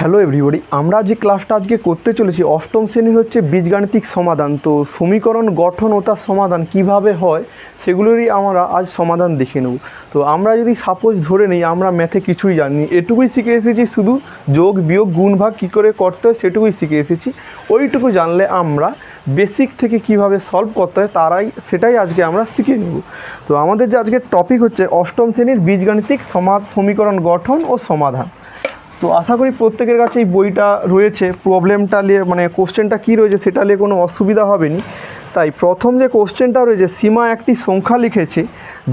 Hello everybody, আমরা যে ক্লাসটা আজকে করতে চলেছি অষ্টম শ্রেণীর হচ্ছে বীজগাণিতিক সমাধান। তো সমীকরণ গঠন ও তার সমাধান কিভাবে হয় সেগুলোরই আমরা আজ সমাধান দেখে নেব। তো আমরা যদি সাপোজ ধরে নিই আমরা ম্যাথে কিছুই জানি, এটুকুই শিখে এসেছি, শুধু যোগ বিয়োগ গুণ ভাগ কী করে করতে হয় সেটুকুই শিখে এসেছি। ওইটুকু জানলে আমরা বেসিক থেকে কিভাবে সলভ করতে হয় সেটাই আজকে আমরা শিখে নেব। তো আমাদের যে আজকের টপিক হচ্ছে অষ্টম শ্রেণীর বীজগাণিতিক সমীকরণ গঠন ও সমাধান। তো আশা করি প্রত্যেকের কাছে এই বইটা রয়েছে, প্রবলেমটা নিয়ে মানে কোশ্চেনটা কী রয়েছে সেটা নিয়ে কোনো অসুবিধা হবে না। তাই প্রথম যে কোশ্চেনটা রয়েছে, সীমা একটি সংখ্যা লিখেছে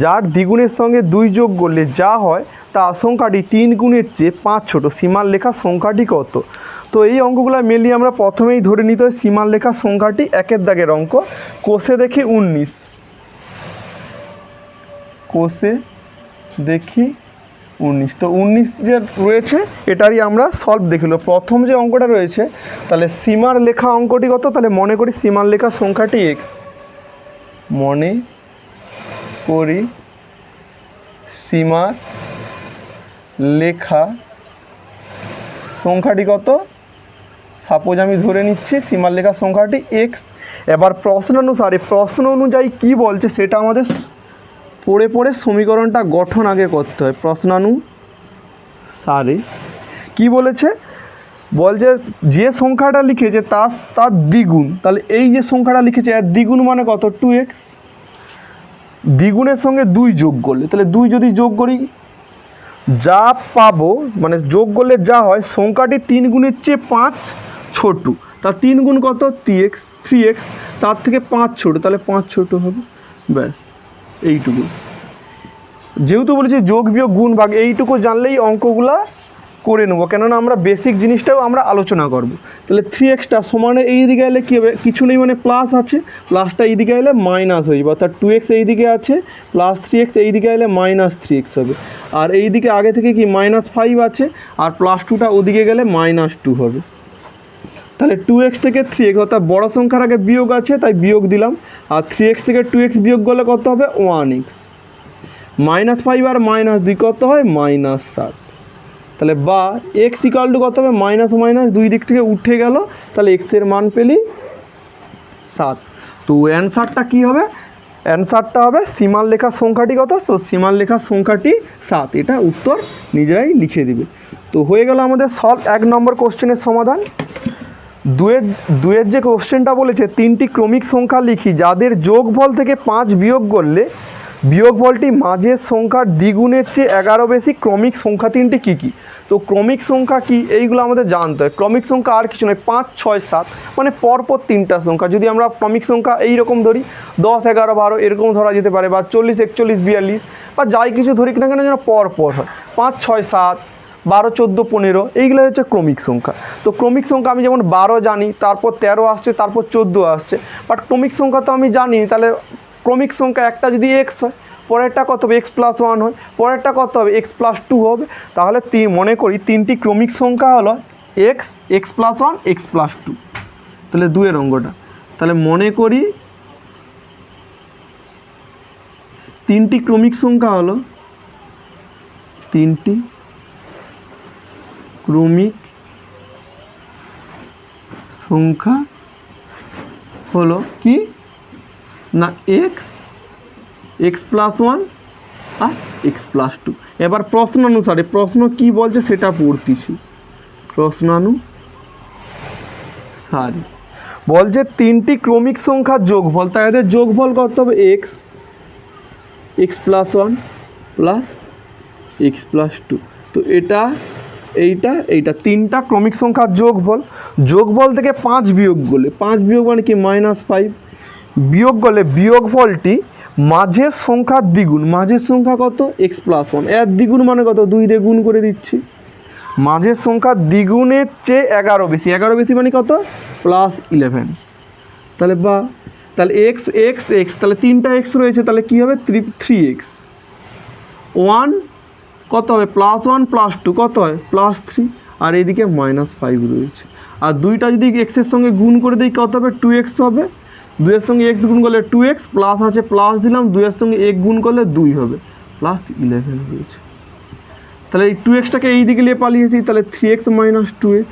যার দ্বিগুণের সঙ্গে 2 যোগ করলে যা হয় তা সংখ্যাটি 3 গুণের চেয়ে 5 ছোটো, সীমার লেখা সংখ্যাটি কত? তো এই অঙ্কগুলো মেনলি আমরা প্রথমেই ধরে নিতে হয় সীমার লেখা সংখ্যাটি, একের দাগের অঙ্ক। কোষে দেখি 19, কোষে দেখি 19। তো 19 যে রয়েছে এটারই আমরা সলভ দেখিল। প্রথম যে অঙ্কটা রয়েছে, তাহলে সীমার লেখা অঙ্কটি কত? তাহলে মনে করি সীমার লেখা সংখ্যাটি এক্স, মনে করি সীমার লেখা সংখ্যাটি কত? সাপোজ আমি ধরে নিচ্ছি সীমার লেখা সংখ্যাটি এক্স। এবার প্রশ্ন অনুযায়ী কী বলছে সেটা আমাদের পড়ে পড়ে সমীকরণটা গঠন আগে করতে হয়। প্রশ্নানুসারে কী বলেছে? বলছে যে সংখ্যাটা লিখেছে তার দ্বিগুণ। তাহলে এই যে সংখ্যাটা লিখেছে এর দ্বিগুণ মানে কত? 2x। দ্বিগুণের সঙ্গে 2 যোগ করলে, তাহলে 2 যদি যোগ করি যা পাবো, মানে যোগ করলে যা হয় সংখ্যাটি 3 গুণের চেয়ে 5 ছোট। তার 3 গুণ কত? 3x। তার থেকে 5 ছোট, তাহলে 5 ছোট হবে। ব্যাস এইটুকু। যেহেতু বলেছি যোগ বিয়োগ গুণ ভাগ, এইটুকু জানলেই অঙ্কগুলা করে নেবো, কেননা আমরা বেসিক জিনিসটাও আমরা আলোচনা করব। তাহলে 3xটা সমানে এই দিকে এলে কী হবে? কিছু নেই, মানে প্লাস আছে, প্লাসটা এই দিকে এলে মাইনাস হয়ে যাবে। অর্থাৎ 2x এই দিকে আছে, প্লাস 3x এই দিকে এলে মাইনাস 3x হবে। আর এই দিকে আগে থেকে কি -5 আছে, আর +2টা ওদিকে গেলে -2 হবে। তাহলে 2x থেকে 3x, অর্থাৎ বড় সংখ্যার আগে বিয়োগ আছে তাই বিয়োগ দিলাম। আর 3x থেকে 2x বিয়োগ করলে কত হবে? 1x। -5 আর -2 কত হয়? -7। তাহলে বা x ইকাল টু কত হবে? মাইনাস মাইনাস দুই দিক থেকে উঠে গেল, তাহলে x এর মান পেলি 7। তো অ্যান্সারটা কী হবে? অ্যান্সারটা হবে সীমার লেখা সংখ্যাটি কত? তো সীমার লেখা সংখ্যাটি 7। এটা উত্তর নিজেরাই লিখে দিবে। তো হয়ে গেল আমাদের সলভ 1 নম্বর কোশ্চেনের সমাধান। দুয়ের যে কোশ্চেনটা বলেছে, 3টি ক্রমিক সংখ্যা লিখি যাদের যোগফল থেকে 5 বিয়োগ করলে বিয়োগফলটি মাঝের সংখ্যার দ্বিগুণের চেয়ে 11 বেশি। ক্রমিক সংখ্যা 3টি কী কী? তো ক্রমিক সংখ্যা কি এইগুলো আমাদের জানতে হয়। ক্রমিক সংখ্যা আর কিছু নয়, 5, 6, 7, মানে পরপর 3টা সংখ্যা। যদি আমরা ক্রমিক সংখ্যা এইরকম ধরি 10, 11, 12 এরকম ধরা যেতে পারে, বা 40, 41, 42 বা যাই কিছু ধরি না কেন যেন পরপর হয়। 5, 6, 7, 12, 14, 15 এইগুলো হচ্ছে ক্রমিক সংখ্যা। তো ক্রমিক সংখ্যা আমি যেমন 12 জানি, তারপর 13 আসছে, তারপর 14 আসছে, বাট ক্রমিক সংখ্যা তো আমি জানি। তাহলে ক্রমিক সংখ্যা একটা যদি x হয়, পরেরটা কত হবে? x+1 হয়, পরেরটা কত হবে? x+2 হবে। তাহলে মনে করি 3টি ক্রমিক সংখ্যা হলো x, x+1, x+2। তাহলে 2-এর অঙ্কটা, তাহলে মনে করি 3টি ক্রমিক সংখ্যা হলো 3টি ক্রমিক সংখ্যা হলো কি না? x+1 আর x+2। এবার প্রশ্ন অনুসারে প্রশ্ন কি বলছে সেটা পড়তেছি। প্রশ্নানুসারে বলছে 3টি ক্রমিক সংখ্যার যোগফল, তাই এদের যোগফল কত হবে? x+1 plus x+2। তো এইটা 3টা ক্রমিক সংখ্যার যোগফল থেকে 5 বিয়োগ করলে, 5 বিয়োগ মানে কি? -5 বিয়োগ করলে বিয়োগফলটি মাঝের সংখ্যার দ্বিগুণ। মাঝের সংখ্যা কত? x+1, এর দ্বিগুণ মানে কত? 2 দিয়ে গুণ করে দিচ্ছি। মাঝের সংখ্যার দ্বিগুণের চেয়ে 11 বেশি। 11 বেশি মানে কত? +11। তাহলে তাহলে x, তাহলে 3টা x রয়েছে, তাহলে কী হবে? 3x। 1 কত হবে? +1 +2 কত হয়? +3। আর এইদিকে -5 রয়েছে। আর 2টা যদি এক্সের সঙ্গে গুণ করে দিই কত হবে? 2x হবে। 2-এর সঙ্গে x গুণ করলে 2x, প্লাস আছে প্লাস দিলাম, 2-এর সঙ্গে 1 গুণ করলে 2 হবে, +11 হয়েছে। তাহলে এই 2x-টাকে এই দিকে নিয়ে পালিয়েছি, তাহলে 3x - 2x,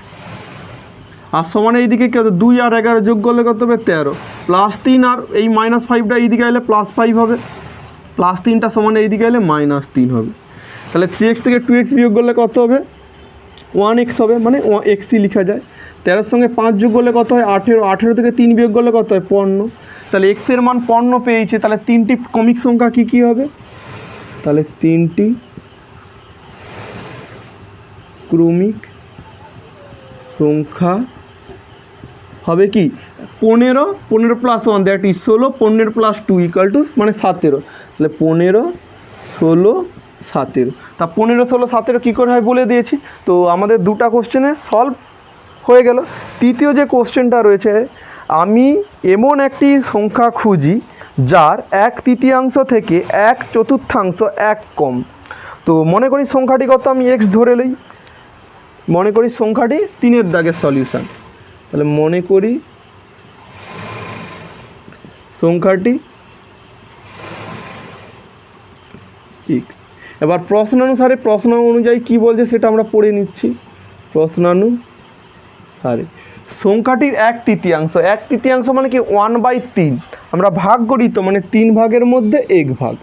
আর সমান এইদিকে কী হবে 2 আর 11 যোগ করলে কত হবে 13, +3 আর এই -5টা এইদিকে এলে +5 হবে, +3টা সমান এইদিকে এলে -3 হবে। তাহলে 3x থেকে 2x বিয়োগ করলে কত হবে 1x হবে, মানে xই লেখা যায়। 13-এর সঙ্গে 5 যোগ করলে কত হয় 18, 18 থেকে 3 বিয়োগ করলে কত হয় 15। তাহলে x এর মান 15 পেয়েছে। তাহলে 3টি ক্রমিক সংখ্যা কী কী হবে, তাহলে 3টি ক্রমিক সংখ্যা হবে কি 15, 15 + 1 দ্যাট ইজ 16, 15 + 2 = মানে 17। তাহলে 15, 16, 17। তা 15, 16, 17 কী করে হয় বলে দিয়েছি। তো আমাদের দুটো কোশ্চেনে সলভ হয়ে গেল। তৃতীয় যে কোশ্চেনটা রয়েছে, আমি এমন একটি সংখ্যা খুঁজি যার 1/3 থেকে 1/4 এক কম। তো মনে করি সংখ্যাটি কত, আমি x ধরে নিই, মনে করি সংখ্যাটি 3-এর দাগের সলিউশান। তাহলে মনে করি সংখ্যাটি x। এবার প্রশ্নানুসারে প্রশ্ন অনুযায়ী কী বলছে সেটা আমরা পড়ে নিচ্ছি। প্রশ্নানুসারে সংখ্যাটির 1/3, 1/3 মানে কি 1/3, আমরা ভাগ করি তো, মানে 3 ভাগের মধ্যে 1 ভাগ।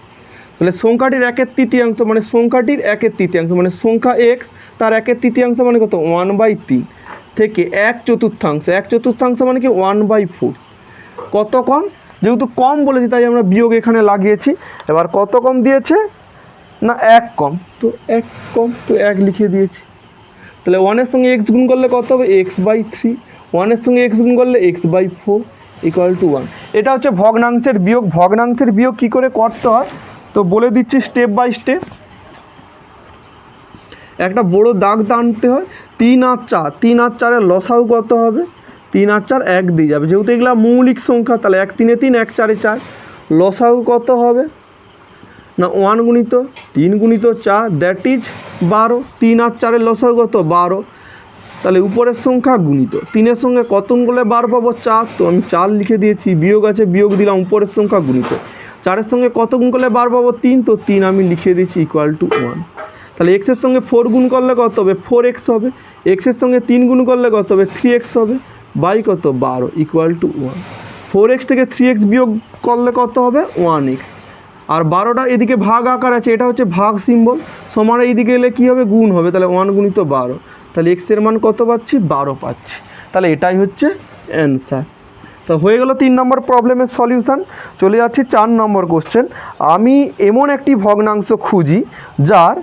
তাহলে সংখ্যাটির 1/3 মানে সংখ্যাটির 1/3 মানে সংখ্যা x, তার 1/3 মানে কত 1/3 থেকে 1/4, 1/4 মানে কি 1/4। কত কম, যেহেতু কম বলেছি তাই আমরা বিয়োগ এখানে লাগিয়েছি। এবার কত কম দিয়েছে না 1 কম, তো 1 কম, তো 1 লিখে দিয়েছি। তাহলে 1-এর সঙ্গে x গুণ করলে কত হবে x/3, 1-এর সঙ্গে x গুণ করলে x/4 = 1। এটা হচ্ছে ভগ্নাংশের বিয়োগ। ভগ্নাংশের বিয়োগ কী করে করতে হয় তো বলে দিচ্ছি স্টেপ বাই স্টেপ। একটা বড় দাগ টানতে হয়, 3 আর 4, 3 আর 4-এর লসাউ কত হবে 3 আর 4 1 দিয়ে যাবে, যেহেতু এগুলো মৌলিক সংখ্যা। তাহলে 1 3 3, 1 4 4, লসাউ কত হবে না 1 × 3 × 4 দ্যাট ইজ 12। 3 আর 4-এর লসাউ কত 12। তাহলে উপরের সংখ্যা গুণিত 3-এর সঙ্গে কত গুণ করলে 12 পাবো 4, তো আমি 4 লিখে দিয়েছি। বিয়োগ আছে বিয়োগ দিলাম, উপরের সংখ্যা গুণিত 4-এর সঙ্গে কত গুণ করলে 12 পাবো 3, তো 3 আমি লিখে দিয়েছি =1। তাহলে x-এর সঙ্গে 4 গুণ করলে কত হবে 4x হবে, x-এর সঙ্গে 3 গুণ করলে কত হবে 3x হবে, বাই কত 12 =1। 4x থেকে 3x বিয়োগ করলে কত হবে 1x, আর 12টা এদিকে ভাগ আকার আছে, এটা হচ্ছে ভাগ সিম্বল, সমান এইদিকে এলে কী হবে গুণ হবে, তাহলে 1 × 12। তাহলে x-এর মান কত পাচ্ছি 12 পাচ্ছি। তাহলে এটাই হচ্ছে অ্যান্সার। তো হয়ে গেল 3 নম্বর প্রবলেমের সলিউশান। চলে যাচ্ছি 4 নম্বর কোশ্চেন। আমি এমন একটি ভগ্নাংশ খুঁজি যার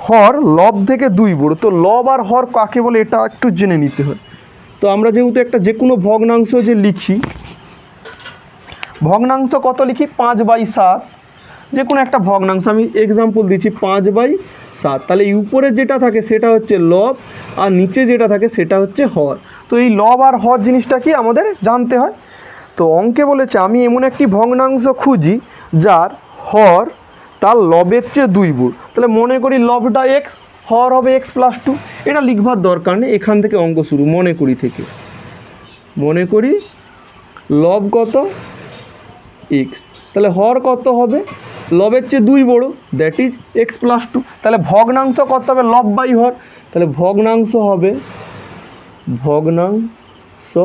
হর লব থেকে 2 বড়। তো লব আর হর কাকে বলে এটা একটু জেনে নিতে হয়। তো আমরা যেহেতু একটা যে কোনো ভগ্নাংশ যে লিখি, ভগ্নাংশ কত লিখি 5/7, যে কোনো একটা ভগ্নাংশ, আমি এক্সাম্পল দিচ্ছি 5/7। তাহলে এই উপরে যেটা থাকে সেটা হচ্ছে লব, আর নিচে যেটা থাকে সেটা হচ্ছে হর। তো এই লব আর হর জিনিসটা কি আমাদের জানতে হয়। তো অঙ্কে বলেছে আমি এমন একটি ভগ্নাংশ খুঁজি যার হর তার লবের চেয়ে 2 গুণ। তাহলে মনে করি লবটা x, হর হবে x+2। এটা লিখবার দরকার নেই, এখান থেকে অঙ্ক শুরু। মনে করি থেকে মনে করি লব কত x, তাহলে হর কত হবে লবের চেয়ে 2 বড়, দ্যাট ইজ x+2। তাহলে ভগ্নাংশ কত হবে লব বাই হর, তাহলে ভগ্নাংশ হবে ভগ্নাংশটি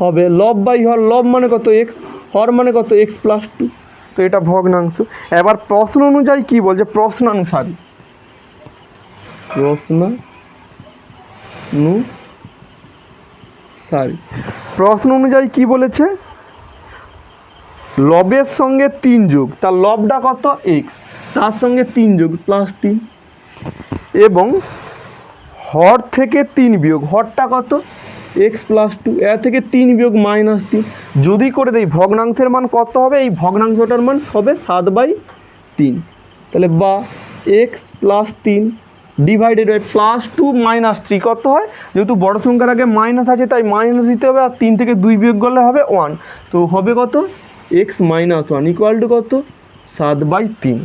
হবে লব বাই হর। লব মানে কত x, হর মানে কত x+2। তো এটা ভগ্নাংশ। এবার প্রশ্ন অনুযায়ী কী বলছে, প্রশ্নানুসারে প্রশ্ন অনুযায়ী কী বলেছে, লবের সঙ্গে 3 যোগ, তার লবটা কত x, তার সঙ্গে 3 যোগ +3, এবং হর থেকে 3 বিয়োগ, হরটা কত x+2, এর থেকে 3 বিয়োগ -3। যদি করে দেই ভগ্নাংশের মান কত হবে, এই ভগ্নাংশটার মান হবে 7/3। তাহলে বা x+3 ডিভাইডেড বাই +2 - 3 কত হয়, যেহেতু বড় সংখ্যার আগে মাইনাস আছে তাই মাইনাস দিতে হবে, আর 3 থেকে 2 বিয়োগ করলে হবে 1। তো হবে কত x - 1 = কত 7/3।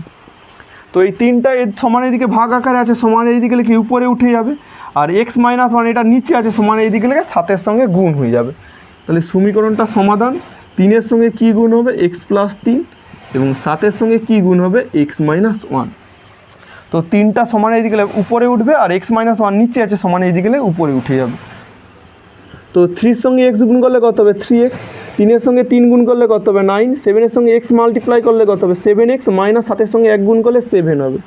তো এই 3টা এর সমান এইদিকে ভাগ আকারে আছে, সমান এইদিকে লিখে উপরে উঠে যাবে, আর x - 1 এটা নিচে আছে, সমান এইদিকে লিখে 7-এর সঙ্গে গুণ হয়ে যাবে। তাহলে সমীকরণটা সমাধান। 3-এর সঙ্গে কী গুণ হবে x+3, এবং 7-এর সঙ্গে কী গুণ হবে x - 1। তো 3টা সমান এইদিকে গেলে উপরে উঠবে, আর x মাইনাস 1 নিচে আছে সমান এইদিকে গেলে উপরে উঠে যাবে। তো 3 সঙ্গে x গুণ করলে কত হবে 3x, 3 সঙ্গে 3 গুণ করলে কত হবে 9, 7 সঙ্গে x মাল্টিপ্লাই করলে কত হবে 7x, মাইনাস 7 সঙ্গে 1 গুণ করলে 7 হবে।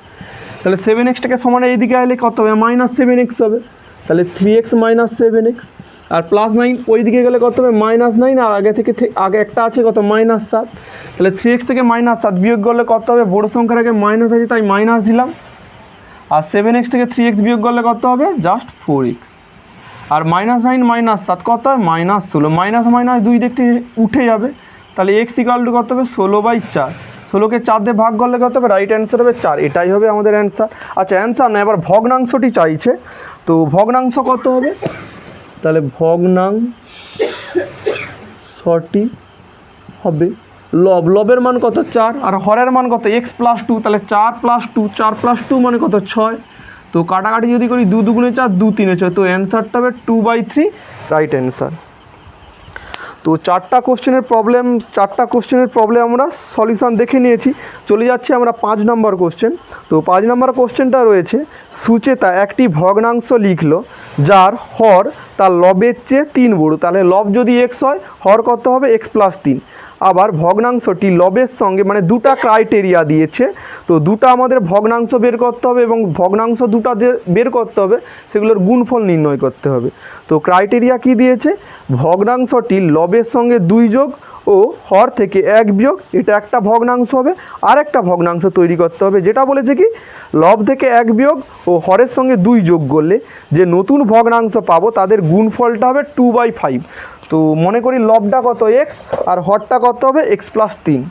তাহলে 7xটাকে সমান এইদিকে আইলে কত হবে -7x হবে। তাহলে 3x মাইনাস 7x, আর প্লাস 9 ওইদিকে গেলে কত হবে -9, আর আগে একটা আছে কত -7। তাহলে 3x থেকে -7 বিয়োগ করলে কত হবে, বড় সংখ্যার আগে মাইনাস আছে তাই মাইনাস দিলাম। আর 7x থেকে 3x বিয়োগ করলে কত হবে জাস্ট 4x, আর -9 -7 কত হয় -16, মাইনাস মাইনাস 2 দেখতে উঠে যাবে। তাহলে x ইকুয়াল টু কত হবে 16/4, 16কে 4 দিয়ে ভাগ করলে কত হবে, রাইট অ্যান্সার হবে 4। এটাই হবে আমাদের অ্যান্সার। আচ্ছা অ্যান্সার না, এবার ভগ্নাংশটি চাইছে। তো ভগ্নাংশ কত হবে, তাহলে ভগ্নাংশটি হবে লবের মান কত 4, আর হরের মান কত x + 2, তাহলে 4 + 2 মানে কত 6। তো কাটাকাটি যদি করি 2 2 4, 2 3 6, তো অ্যান্সারটা হবে 2/3 রাইট অ্যান্সার। তো 4টা কোশ্চেনের প্রবলেম আমরা সলিউশন দেখে নিয়েছি। চলে যাচ্ছি আমরা 5 নম্বর কোশ্চেন। তো 5 নম্বর কোশ্চেনটা রয়েছে, সুচেতা একটি ভগ্নাংশ লিখলো যার হর তার লবের চেয়ে 3 বড়। তাহলে লব যদি x হয়, হর কত হবে x + 3। আবার ভগ্নাংশটি লবের সঙ্গে, মানে দুটা ক্রাইটেরিয়া দিয়েছে, তো দুটা আমাদের ভগ্নাংশ বের করতে হবে, এবং ভগ্নাংশ দুটা যে বের করতে হবে সেগুলোর গুণফল নির্ণয় করতে হবে। তো ক্রাইটেরিয়া কি দিয়েছে, ভগ্নাংশটি লবের সঙ্গে 2 যোগ ও হর থেকে 1 বিয়োগ, এটা একটা ভগ্নাংশ হবে। আর একটা ভগ্নাংশ তৈরি করতে হবে, যেটা বলেছে কি লব থেকে 1 বিয়োগ ও হরের সঙ্গে 2 যোগ করলে যে নতুন ভগ্নাংশ পাবো তাদের গুণফলটা হবে 2/5। তো মনে করি লবটা কত x, আর হরটা কত হবে x + 3।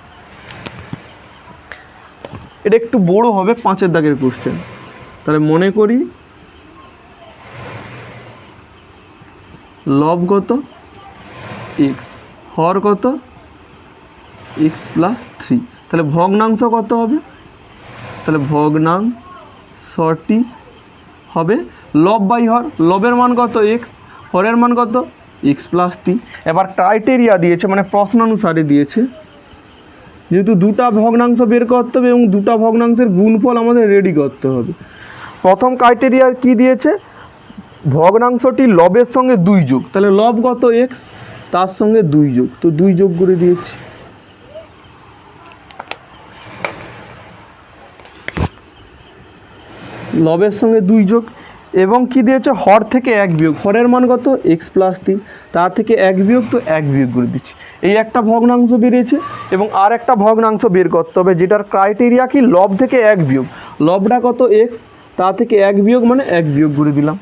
এটা একটু বড় হবে 5-এর দাগের কোশ্চেন। তাহলে মনে করি লব কত x, হর কত x + 3। তাহলে ভগ্নাংশ কত হবে, তাহলে ভগ্নাংশটি হবে লব/হর, লবের মান কত x, হরের মান কত x + 3। এবার ক্রাইটেরিয়া দিয়েছে, মানে প্রশ্নানুসারে দিয়েছে, যেহেতু দুটা ভগ্নাংশ বের করতে হবে এবং দুটা ভগ্নাংশের গুণফল আমাদের রেডি করতে হবে। প্রথম ক্রাইটেরিয়া কি দিয়েছে, ভগ্নাংশটি লবের সঙ্গে 2 যোগ, তাহলে লব কত x, তার সঙ্গে 2 যোগ, তো 2 যোগ করে দিয়েছি। লবের সঙ্গে 2 যোগ, এবং কি দিয়েছে হর থেকে 1 বিয়োগ, হরের মান কত x + 3, তার থেকে 1 বিয়োগ, তো 1 বিয়োগ করে দিচ্ছি। এই একটা ভগ্নাংশ বেরিয়েছে, এবং আর একটা ভগ্নাংশ বের করতে হবে যেটার ক্রাইটেরিয়া কি লব থেকে 1 বিয়োগ, লবটা কত x, তা থেকে 1 বিয়োগ মানে 1 বিয়োগ করে দিলাম।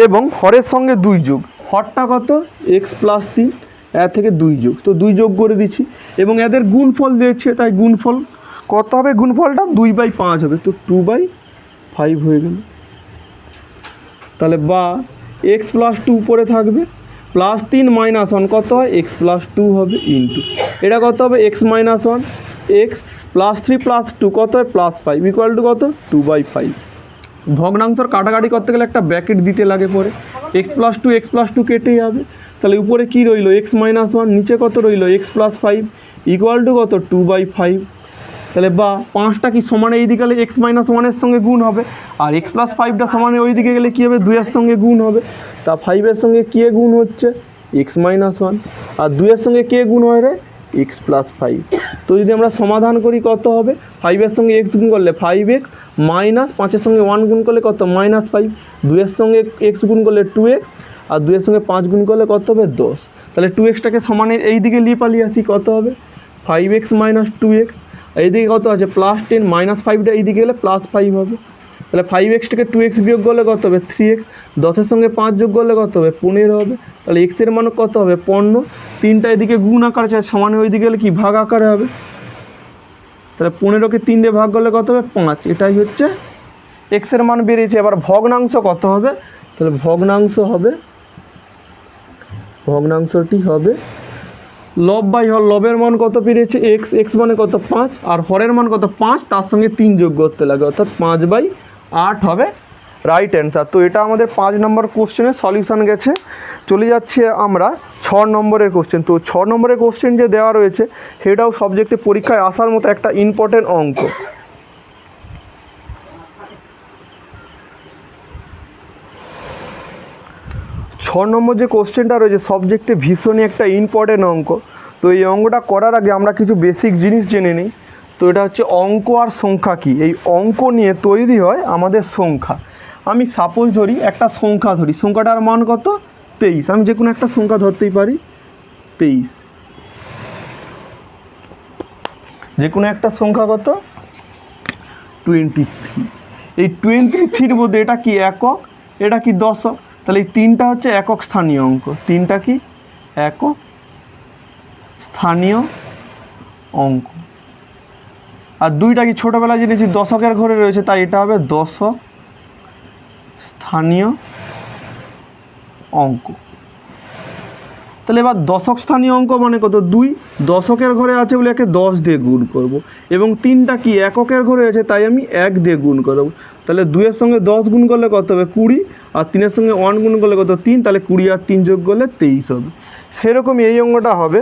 এবং হরের সঙ্গে 2 যোগ, হরটা কত x + 3, এর থেকে 2 যোগ, তো 2 যোগ করে দিচ্ছি। এবং এদের গুণফল দিয়েছে, তাই গুণফল কত হবে, গুণফলটা 2/5 হবে, তো 2/5 হয়ে গেল। তাহলে বা x + 2 উপরে থাকবে, +3 - 1 কত হয় x + 2 হবে, ইন্টু এটা কত হবে x - 1, x +3 + 2 কত হয় +5, ইকুয়াল টু কত 2/5। ভগ্নাংশর কাটাকাটি করতে গেলে একটা ব্র্যাকেট দিতে লাগে, পরে x + 2 কেটে যাবে। তাহলে উপরে কি রইল x - 1, নিচে কত রইল x + 5, ইকুয়াল টু কত 2/5। তাহলে বা 5টা কি সমানে এই দিকে গেলে x - 1-এর সঙ্গে গুণ হবে, আর x + 5টা সমানে ওই দিকে গেলে কী হবে 2-এর সঙ্গে গুণ হবে। তা 5-এর সঙ্গে কে গুণ হচ্ছে x - 1, আর 2-এর সঙ্গে কে গুণ হয় রে x + 5। তো যদি আমরা সমাধান করি কত হবে, 5-এর সঙ্গে x গুণ করলে 5x, মাইনাস 5-এর সঙ্গে 1 গুণ করলে কত -5, 2-এর সঙ্গে x গুণ করলে 2x, আর 2-এর সঙ্গে 5 গুণ করলে কত হবে 10। তাহলে 2xটাকে সমানে এই দিকে লিপালিয়ে আসি, কত হবে 5x - 2x, এইদিকে কত আছে +10, -5টা এইদিকে গেলে +5 হবে। তাহলে 5x থেকে 2x বিয়োগ করলে কত হবে 3x, 10-এর সঙ্গে 5 যোগ করলে কত হবে 15 হবে। তাহলে x-এর মান কত হবে 15, 3টা এদিকে গুণ আকারে আছে, সমানে ওইদিকে গেলে কি ভাগ আকারে হবে। তাহলে 15কে 3 দিয়ে ভাগ করলে কত হবে 5, এটাই হচ্ছে x-এর মান বেরিয়েছে। এবার ভগ্নাংশ কত হবে, তাহলে ভগ্নাংশটি হবে লব/হর, লবের মান কত পেরেছে x মানে কত 5, আর হরের মান কত 5, তার সঙ্গে 3 যোগ করতে লাগে, অর্থাৎ 5/8 হবে রাইট অ্যান্সার। তো এটা আমাদের 5 নম্বর কোশ্চেনের সলিউশন গেছে। চলে যাচ্ছে আমরা 6 নম্বরের কোশ্চেন। তো 6 নম্বরের কোশ্চেন যে দেওয়া রয়েছে সেটাও সাবজেক্টে পরীক্ষায় আসার মতো একটা ইম্পর্টেন্ট অঙ্ক। নম্বর যে কোশ্চেনটা রয়েছে সাবজেক্টে ভীষণই একটা ইম্পর্টেন্ট অঙ্ক। তো এই অঙ্কটা করার আগে আমরা কিছু বেসিক জিনিস জেনে নিই। তো এটা হচ্ছে অঙ্ক আর সংখ্যা কী। এই অঙ্ক নিয়ে তৈরি হয় আমাদের সংখ্যা। আমি সাপোজ ধরি একটা সংখ্যা ধরি, সংখ্যাটার মান কত 23। আমি যে কোনো একটা সংখ্যা ধরতেই পারি 23, যে কোনো একটা সংখ্যা কত 23। এই 23-র মধ্যে এটা কি একক, এটা কি দশক, তাহলে এই তিনটা হচ্ছে একক স্থানীয় অঙ্ক। তিনটা কি একক স্থানীয় অঙ্ক। আর দুইটা কি ছোটোবেলায় জেনেছি দশকের ঘরে রয়েছে, তাই এটা হবে দশক স্থানীয় অঙ্ক। তাহলে এবার দশক স্থানীয় অঙ্ক মানে কত 2, দশকের ঘরে আছে বলে একে 10 দিয়ে গুণ করব, এবং তিনটা কি এককের ঘরে আছে তাই আমি 1 দিয়ে গুণ করব। তাহলে 2-এর সঙ্গে 10 গুণ করলে কত হবে 20, আর 3-এর সঙ্গে 1 গুণ করলে কত 3, তাহলে 20 আর 3 যোগ করলে 23 হবে। সেরকমই এই অঙ্কটা হবে।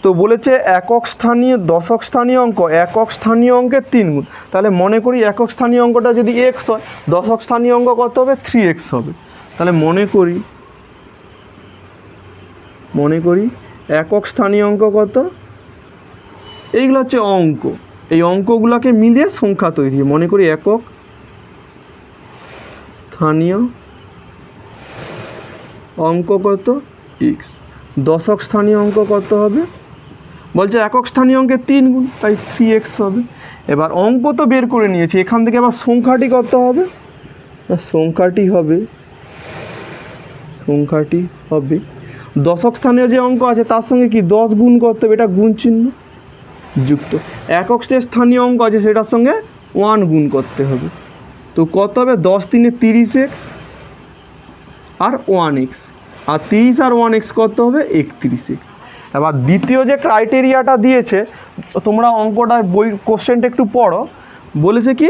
তো বলেছে একক স্থানীয় দশক স্থানীয় অঙ্ক একক স্থানীয় অঙ্কের 3 গুণ। তাহলে মনে করি একক স্থানীয় অঙ্কটা যদি x হয়, দশক স্থানীয় অঙ্ক কত হবে 3x হবে। তাহলে মনে করি একক স্থানীয় অঙ্ক কত, এইগুলো হচ্ছে অঙ্ক। এই অঙ্কগুলোকে মিলিয়ে সংখ্যা তৈরি। মনে করি একক স্থানীয় অঙ্ক কত x, দশক স্থানীয় অঙ্ক কত হবে, বলছে একক স্থানীয় অঙ্কের 3 গুণ, তাই 3x হবে। এবার অঙ্ক তো বের করে নিয়েছি, এখান থেকে আবার সংখ্যাটি কত হবে, সংখ্যাটি হবে দশক স্থানীয় যে অঙ্ক আছে তার সঙ্গে কি 10 গুণ করতে হবে, এটা গুণ চিহ্ন যুক্ত। একক স্থানীয় অঙ্ক আছে সেটার সঙ্গে 1 গুণ করতে হবে। তো কত হবে 10 3 30x আর 1x, আর 30 আর 1x কত হবে 31x। এবার দ্বিতীয় যে ক্রাইটেরিয়াটা দিয়েছে, তোমরা অঙ্কটার বই কোশ্চেনটা একটু পড়ো। বলেছে কি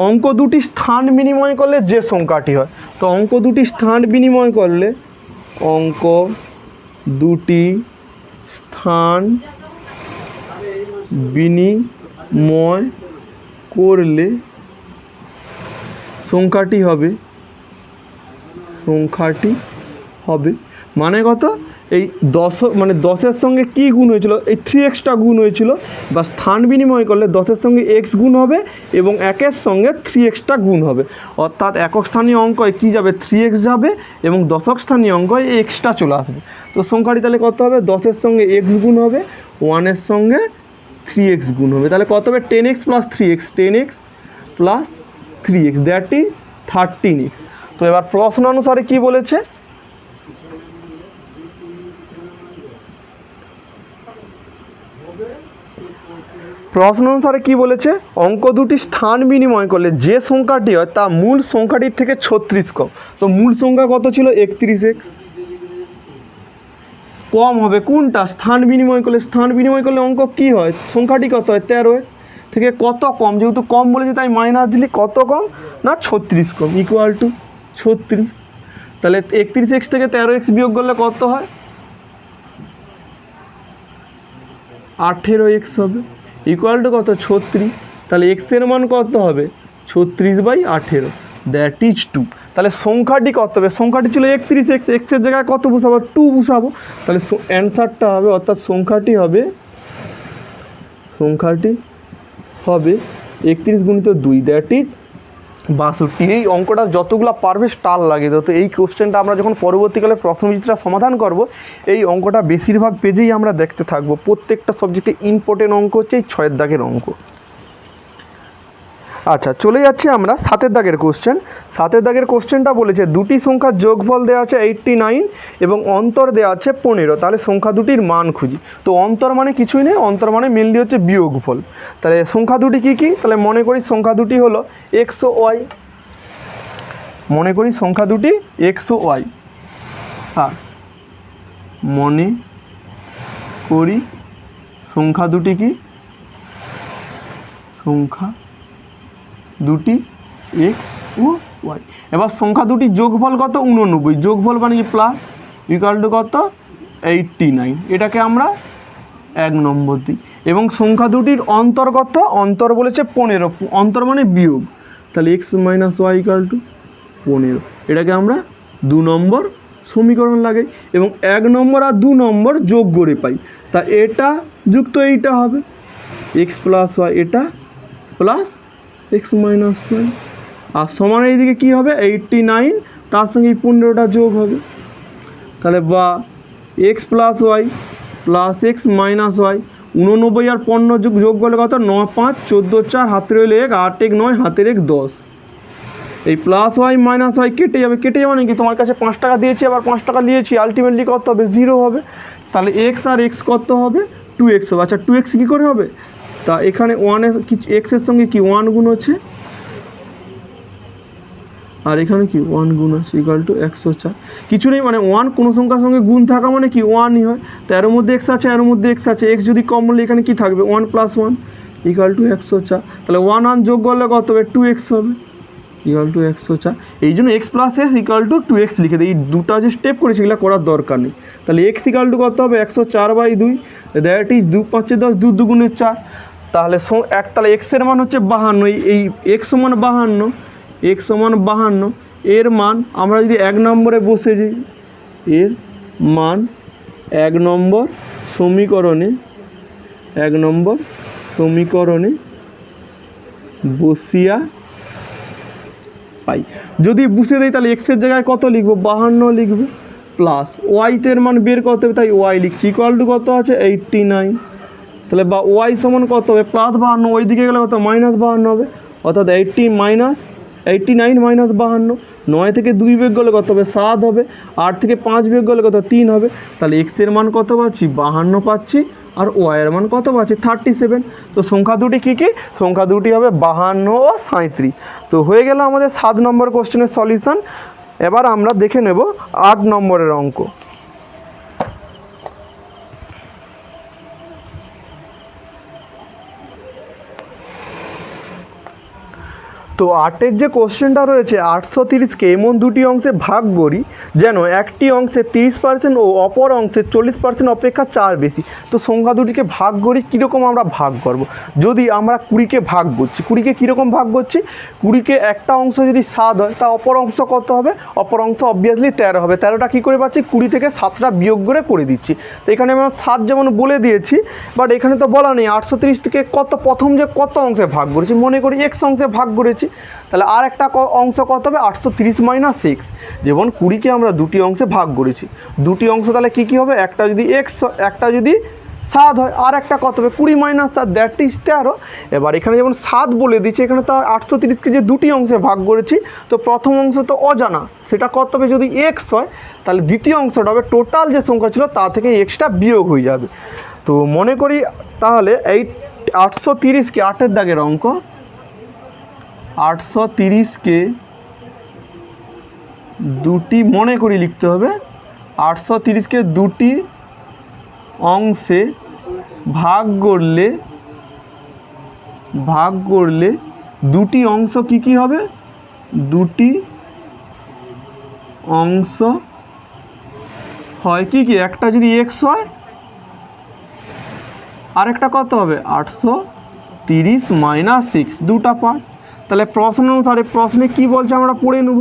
অঙ্ক দুটি স্থান বিনিময় করলে যে সংখ্যাটি হয়। তো অঙ্ক দুটি স্থান বিনিময় করলে সংখ্যাটি হবে মানে কত, এই 10-এর সঙ্গে কি গুণ হয়েছিল, এই 3xটা গুণ হয়েছিল, বা স্থান বিনিময় করলে 10-এর সঙ্গে x গুণ হবে এবং 1-এর সঙ্গে 3xটা গুণ হবে। অর্থাৎ একক স্থানীয় অঙ্কয় কী যাবে 3x যাবে, এবং দশক স্থানীয় অঙ্কয় xটা চলে আসবে। তো সংখ্যাটি তাহলে কত হবে 10-এর সঙ্গে x গুণ হবে, 1-এর সঙ্গে 3x গুণ হবে। তাহলে কত হবে 10x + 3x, 10x + 3x, that is 13x। তো এবার প্রশ্ন অনুসারে কি বলেছে, অঙ্ক দুটি স্থান বিনিময় করলে যে সংখ্যাটি হয় তা মূল সংখ্যাটির থেকে 36 কম। তো মূল সংখ্যা কত ছিল 31x, কম হবে কোনটা স্থান বিনিময় করলে অঙ্ক কি হয় সংখ্যাটি কত হয় 13 থেকে কত কম, যেহেতু কম বলেছে তাই মাইনাস দিলে কত কম না 36 কম, ইকুয়াল টু 36। তাহলে 31x থেকে 13x বিয়োগ করলে কত হয় 18x হবে, ইকুয়াল টু কত 36। তাহলে x এর মান কত হবে 36/18, দ্যাট ইজ 2। তাহলে সংখ্যাটি কত হবে, সংখ্যাটি ছিল 31x, x এর জায়গায় কত বসাবো 2 বসাবো। তাহলে অ্যান্সারটা হবে, অর্থাৎ সংখ্যাটি হবে 31 × 2, দ্যাট ইজ 62। এই অঙ্কটা যতগুলো পারবে স্টার লাগে। তো এই কোশ্চেনটা আমরা যখন পরবর্তীকালে প্রশ্নবিচিত্রা সমাধান করব, এই অঙ্কটা বেশিরভাগ পেজেই আমরা দেখতে থাকবো। প্রত্যেকটা সাবজেক্টে ইম্পর্টেন্ট অঙ্ক হচ্ছে এই 6 দাগের অঙ্ক। আচ্ছা, চলে যাচ্ছি আমরা 7 দাগের কোশ্চেন। 7 দাগের কোশ্চেনটা বলেছে দুটি সংখ্যার যোগফল দেওয়া আছে 89 এবং অন্তর দেওয়া আছে 15। তাহলে সংখ্যা দুটির মান খুঁজি। তো অন্তর মানে কিছুই নেই, অন্তর মানে মেনলি হচ্ছে বিয়োগফল। তাহলে সংখ্যা দুটি কী কী, তাহলে মনে করি সংখ্যা দুটি হলো x ও y। মনে করি সংখ্যা দুটি x ও y। মনে করি সংখ্যা দুটি কি, সংখ্যা দুটি x ও y। এবার সংখ্যা দুটির যোগফল কত 89, যোগফল মানে কি প্লাস, ইকুয়াল টু কত 89, এটাকে আমরা 1 নম্বর দিই। এবং সংখ্যা দুটির অন্তর কত, অন্তর বলেছে 15, অন্তর মানে বিয়োগ, তাহলে x - y = 15, এটাকে আমরা 2 নম্বর সমীকরণ লাগাই এবং 1 নম্বর আর 2 নম্বর যোগ করে পাই। তা এটা যুক্ত এইটা হবে এক্স প্লাস ওয়াই, এটা প্লাস এক্স মাইনাস ওয়াই, আর সমান এইদিকে কী হবে 89, তার সঙ্গে এই 15টা যোগ হবে। তাহলে বা x plus y plus x minus y, 89 আর 15 যোগ করলে কত 9 5 14 4 হাতে রইলে 1 8 1 9 হাতের 1 10। এই প্লাস ওয়াই মাইনাস ওয়াই কেটে যাবে নাকি তোমার কাছে 5 টাকা দিয়েছি আবার 5 টাকা নিয়েছি, আলটিমেটলি কত হবে 0 হবে। তাহলে এক্স আর এক্স কত হবে 2x হবে। আচ্ছা 2x কী করে হবে, তা এখানে 1 কিছু এক্সের সঙ্গে কি 1 গুণ হচ্ছে আর এখানে কি 1 গুণ আছে ইকুয়াল টু 104। কিছু নেই মানে 1 কোনো সংখ্যার সঙ্গে গুণ থাকা মানে কি 1ই হয়। তো এর মধ্যে এক্স আছে এর মধ্যে এক্স আছে, এক্স যদি কম হলে এখানে কি থাকবে 1 + 1 ইকুয়াল টু 104। তাহলে 1 যোগ করলে কত হবে 2x হবে ইকুয়াল টু 104। এই জন্য x plus x equal to 2x লিখে দেয়। এই দুটো যে স্টেপ করেছি এগুলো করার দরকার নেই। তাহলে এক্স ইকুয়াল টু কত হবে 104/2, দ্যাট ইজ 2 5 10 2 2 4। তাহলে তাহলে এক্সের মান হচ্ছে 52, এই এক্স সমান 52, এক্স সমান 52, এর মান আমরা যদি 1 নম্বরে বসে যাই, এর মান 1 নম্বর সমীকরণে বসিয়া পাই। যদি বুঝতে দেয় তাহলে এক্সের জায়গায় কত লিখবো 52 লিখবো, প্লাস ওয়াইটের মান বের করতে হবে তাই ওয়াই লিখছি ইকুয়াল টু কত আছে 89। তাহলে বা ওয়াই সমান কত হবে +52, ওই দিকে গেলে কত -52 হবে, অর্থাৎ 89 - 52, 9 থেকে 2 বিয়োগ করলে কত হবে 7 হবে, 8 থেকে 5 বিয়োগ করলে কত 3 হবে। তাহলে এক্সের মান কত পাচ্ছি 52 পাচ্ছি, আর ওয়াইয়ের মান কত পাচ্ছি 37। তো সংখ্যা দুটি কী কী, সংখ্যা দুটি হবে 52 ও 37। তো হয়ে গেল আমাদের 7 নম্বর কোশ্চেনের সলিউশন। এবার আমরা দেখে নেব 8 নম্বরের অঙ্ক। তো 8-এর যে কোশ্চেনটা রয়েছে 830কে এমন দুটি অংশে ভাগ করি যেন একটি অংশে 30% ও অপর অংশে 40% অপেক্ষা 4 বেশি। তো সংখ্যা দুটিকে ভাগ করি, কীরকম আমরা ভাগ করব। যদি আমরা 20কে ভাগ করছি, 20কে কীরকম ভাগ করছি, 20কে একটা অংশ যদি 7 হয় তা অপর অংশ কত হবে, অপর অংশ অবভিয়াসলি 13 হবে। 13টা কী করে পাচ্ছি 20 থেকে 7টা বিয়োগ করে দিচ্ছি। তো এখানে আমরা 7 যেমন বলে দিয়েছি, বাট এখানে তো বলা নেই 830 থেকে প্রথম যে কত অংশে ভাগ করেছি, মনে করি x অংশে ভাগ করেছি, তাহলে আর একটা অংশ কত হবে 830 - 6। যেমন 20কে আমরা দুটি অংশে ভাগ করেছি, দুটি অংশ তাহলে কী হবে, একটা যদি x একটা যদি 7 হয়, আর একটা কত হবে 20 - 7 দ্যাট ইজ 13। এবার এখানে যেমন 7 বলে দিচ্ছি, এখানে তো 830কে যে দুটি অংশে ভাগ করেছি, তো প্রথম অংশ তো অজানা, সেটা কত হবে যদি x হয়, তাহলে দ্বিতীয় অংশটা হবে টোটাল যে সংখ্যা ছিল তা থেকে xটা বিয়োগ হয়ে যাবে। তো মনে করি তাহলে এই 830কে 8-এর দাগের অঙ্ক, 830কে দুটি মনে করি লিখতে হবে, 830কে দুটি অংশে ভাগ করলে দুটি অংশ কি হবে, দুটি অংশ হয় কি একটা যদি x হয়, আরেকটা কত হবে 830 - 6, দুটা পার্ট। তাহলে প্রশ্ন অনুসারে প্রশ্নে কি বলছে আমরা পড়ে নেব।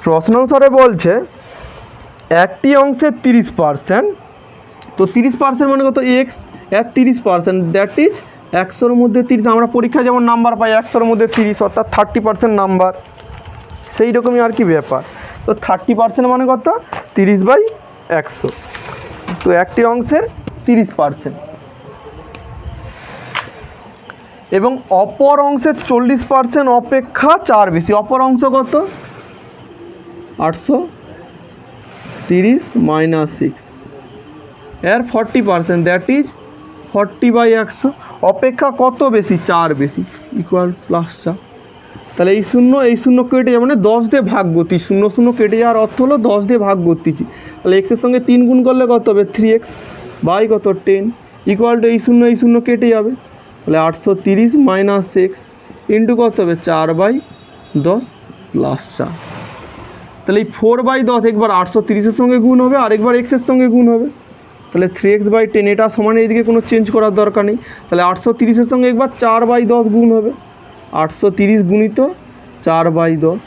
প্রশ্ন অনুসারে বলছে একটি অংশের 30%, তো 30% মানে কত x, এর 30% দ্যাট ইজ 100-এর মধ্যে 30। আমরা পরীক্ষায় যেমন নাম্বার পাই 100-এর মধ্যে 30, অর্থাৎ 30% নাম্বার, সেই রকমই আর কি ব্যাপার। তো 30% মানে কত 30/100, তো একটি অংশের 30% এবং অপর অংশের 40% অপেক্ষা 4 বেশি। অপর অংশ কত 830 - 6, এর 40% দ্যাট ইজ 40/100, অপেক্ষা কত বেশি 4 বেশি ইকুয়াল +4। তাহলে এই শূন্য কেটে যাবে, মানে 10 দিয়ে ভাগ করছি, 0 0 কেটে যাওয়ার অর্থ হলো 10 দিয়ে ভাগ করতেছি। তাহলে এক্সের সঙ্গে 3 গুণ করলে কত হবে 3x বাই কত 10 ইকুয়াল টু এই শূন্য কেটে যাবে। তাহলে 830 - 6 ইন্টু কত হবে 4/10 +4। তাহলে এই 4/10 একবার 830-এর সঙ্গে গুণ হবে, আরেকবার এক্সের সঙ্গে গুণ হবে, তাহলে 3x/10, এটা সমান এইদিকে কোনো চেঞ্জ করার দরকার নেই। তাহলে 830-এর সঙ্গে একবার 4/10 গুণ হবে, 830 গুণিত 4/10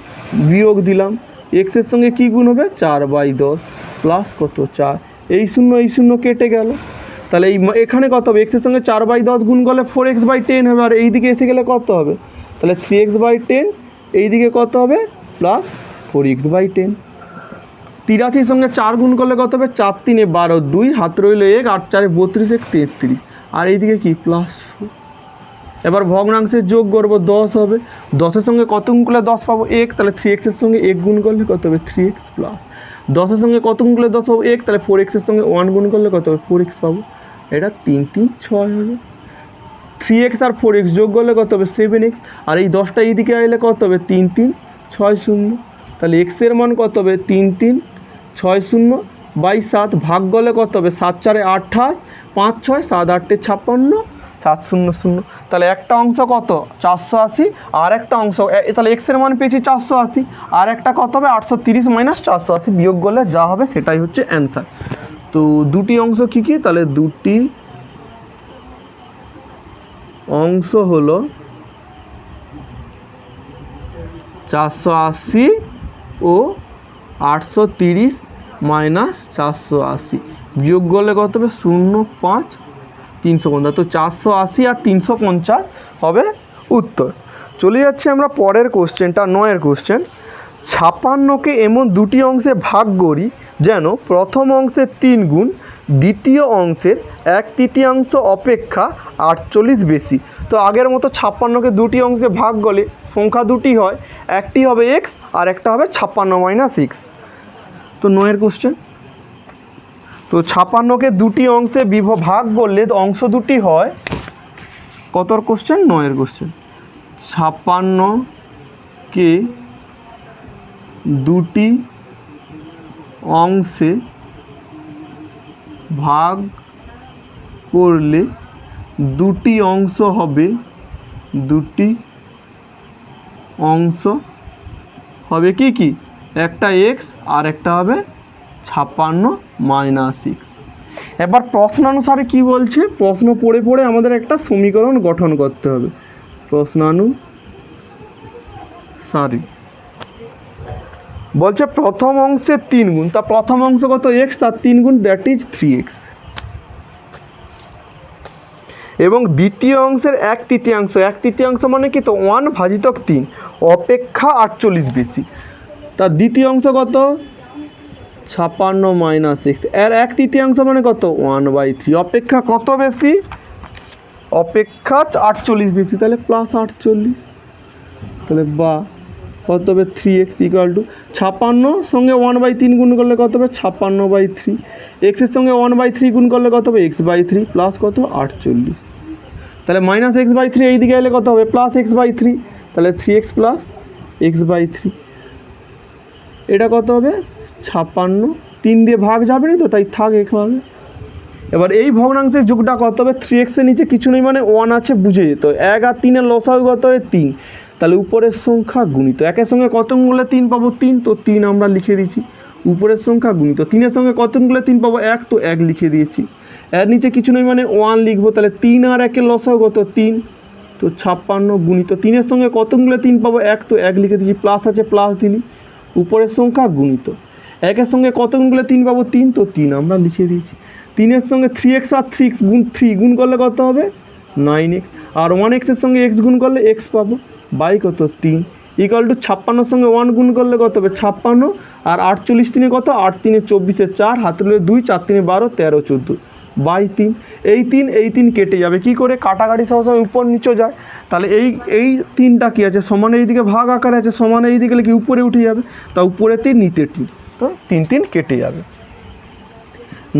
বিয়োগ দিলাম, এক্সের সঙ্গে কী গুণ হবে 4/10 প্লাস কত 4, এই শূন্য কেটে গেল। তাহলে এখানে কত হবে, এক্সের সঙ্গে 4/10 গুণ করলে 4x/10 হবে, আর এই দিকে এসে গেলে কত হবে, তাহলে 3x/10, এই দিকে কত হবে প্লাস 4x/10। 83 সঙ্গে 4 গুণ করলে কত হবে, 4 3 12, 2 হাত রইল 1, 8 4 32, 1 33, আর এইদিকে কি প্লাস। এবার ভগ্নাংশের যোগ করবো, 10 হবে, 10-এর সঙ্গে কত গুণ করলে 10 পাবো 1, তাহলে 3x-এর সঙ্গে 1 গুণ করলে কত হবে 3x প্লাস 10-এর সঙ্গে কত গুণ করলে 10 পাবো 1, তাহলে 4x-এর সঙ্গে 1 গুণ করলে কত হবে 4x পাবো, এটা 3 3 6 হবে। 3x আর 4x যোগ করলে কত হবে 7x, আর এই 10টা এইদিকে আইলে কত হবে 3 3 6 0, তাহলে x-এর মান কত হবে 3 3 6 0/7, ভাগ করলে কত হবে 7 4 28, 5 6 7 8 56, 7 0 0, তাহলে একটা অংশ কত 480, আর একটা অংশ তাহলে x-এর মান পেয়েছি 480, আর একটা কত হবে 830 - 480, বিয়োগ করলে যা হবে সেটাই হচ্ছে অ্যান্সার। তো দুটি অংশ কী কী, তাহলে দুটি অংশ হলো 480 ও 830 - 480, বিয়োগ করলে কত হবে 0 5 350, তো 480 আর 350 হবে উত্তর। চলে যাচ্ছে আমরা পরের কোশ্চেনটা, 9-এর কোশ্চেন। 56কে এমন দুটি অংশে ভাগ করি যেন প্রথম অংশের 3 গুণ দ্বিতীয় অংশের 1/3 অপেক্ষা 48 বেশি। তো আগের মতো 56কে দুটি অংশে ভাগ করলে সংখ্যা দুটি হয়, একটি হবে x আর একটা হবে 56 - x। তো 9-এর কোশ্চেন, তো 56কে দুটি অংশে ভাগ করলে অংশ দুটি হয়, কতর কোশ্চেন 9-এর কোশ্চেন। 56কে দুটি অংশে ভাগ করলে দুটি অংশ হবে, দুটি অংশ হবে কি কি, একটা x আর একটা হবে 56 - x। এবার প্রশ্নানুসারে কি বলছে, প্রশ্ন পড়ে পড়ে আমাদের একটা সমীকরণ গঠন করতে হবে। প্রশ্নানুসারে বলছে প্রথম অংশের 3 গুণ, তা প্রথম অংশ কত x, তার 3 গুণ, দ্যাট ইজ 3x, এবং দ্বিতীয় অংশের 1/3, 1/3 মানে কি, তো 1/3 অপেক্ষা 48 বেশি, তার দ্বিতীয় অংশ কত 56 - x, এর 1/3 মানে কত 1/3, অপেক্ষা কত বেশি, অপেক্ষা 48 বেশি, তাহলে প্লাস 48, তাহলে বা কত হবে 3x ইকুয়াল টু 56 সঙ্গে 1/3 গুণ করলে কত হবে 56/3, এক্সের সঙ্গে 1/3 গুণ করলে কত হবে x/3 প্লাস কত 48, তাহলে -x/3 এই দিকে এলে কত হবে প্লাস x/3, তাহলে 3x প্লাস x/3, এটা কত হবে 56, 3 দিয়ে ভাগ যাবে না তো তাই থাক এখানে। এবার এই ভগ্নাংশের যোগটা কত হবে, 3x-এর নিচে কিছু নেই মানে 1 আছে, বুঝে যেত, 1 আর 3-এর লসাগু কত হবে 3, তাহলে উপরের সংখ্যা গুণিত, 1-এর সঙ্গে কত গুণ করলে 3 পাবো 3, তো 3 আমরা লিখে দিয়েছি, উপরের সংখ্যা গুণিত, 3-এর সঙ্গে কত গুণ করলে 3 পাবো 1, তো 1 লিখে দিয়েছি, এর নিচে কিছু নেই মানে 1 লিখবো, তাহলে 3 আর 1-এর লসাগু কত 3, তো 56 গুণিত 3-এর সঙ্গে কত গুণ করলে 3 পাবো 1, তো 1 লিখে দিয়েছি, প্লাস আছে প্লাস দিলি, উপরের সংখ্যা গুণিত, 1-এর সঙ্গে কত গুণ করলে 3 পাবো 3, তো 3 আমরা লিখে দিয়েছি, 3-এর সঙ্গে 3x আর 3 গুণ করলে কত হবে 9x, আর 1x-এর সঙ্গে x গুণ করলে x পাবো, বাই কত 3 ইকুয়াল টু 56-এর সঙ্গে 1 গুণ করলে কত হবে 56, আর 48 3-এ কত 8 3-এ 24, 4 হাতে রইল 2, 4 3-এ 12, 13 14 বাই 3, এই 3 কেটে যাবে, কি করে কাটাকাটি সবসময় উপর নিচে যায়, তাহলে এই 3টা কি আছে সমান, এইদিকে ভাগ আকারে আছে, সমান এইদিকে গেলে কি উপরে উঠে যাবে, তা উপরে 3 নিচে 3, তো 3 3 কেটে যাবে।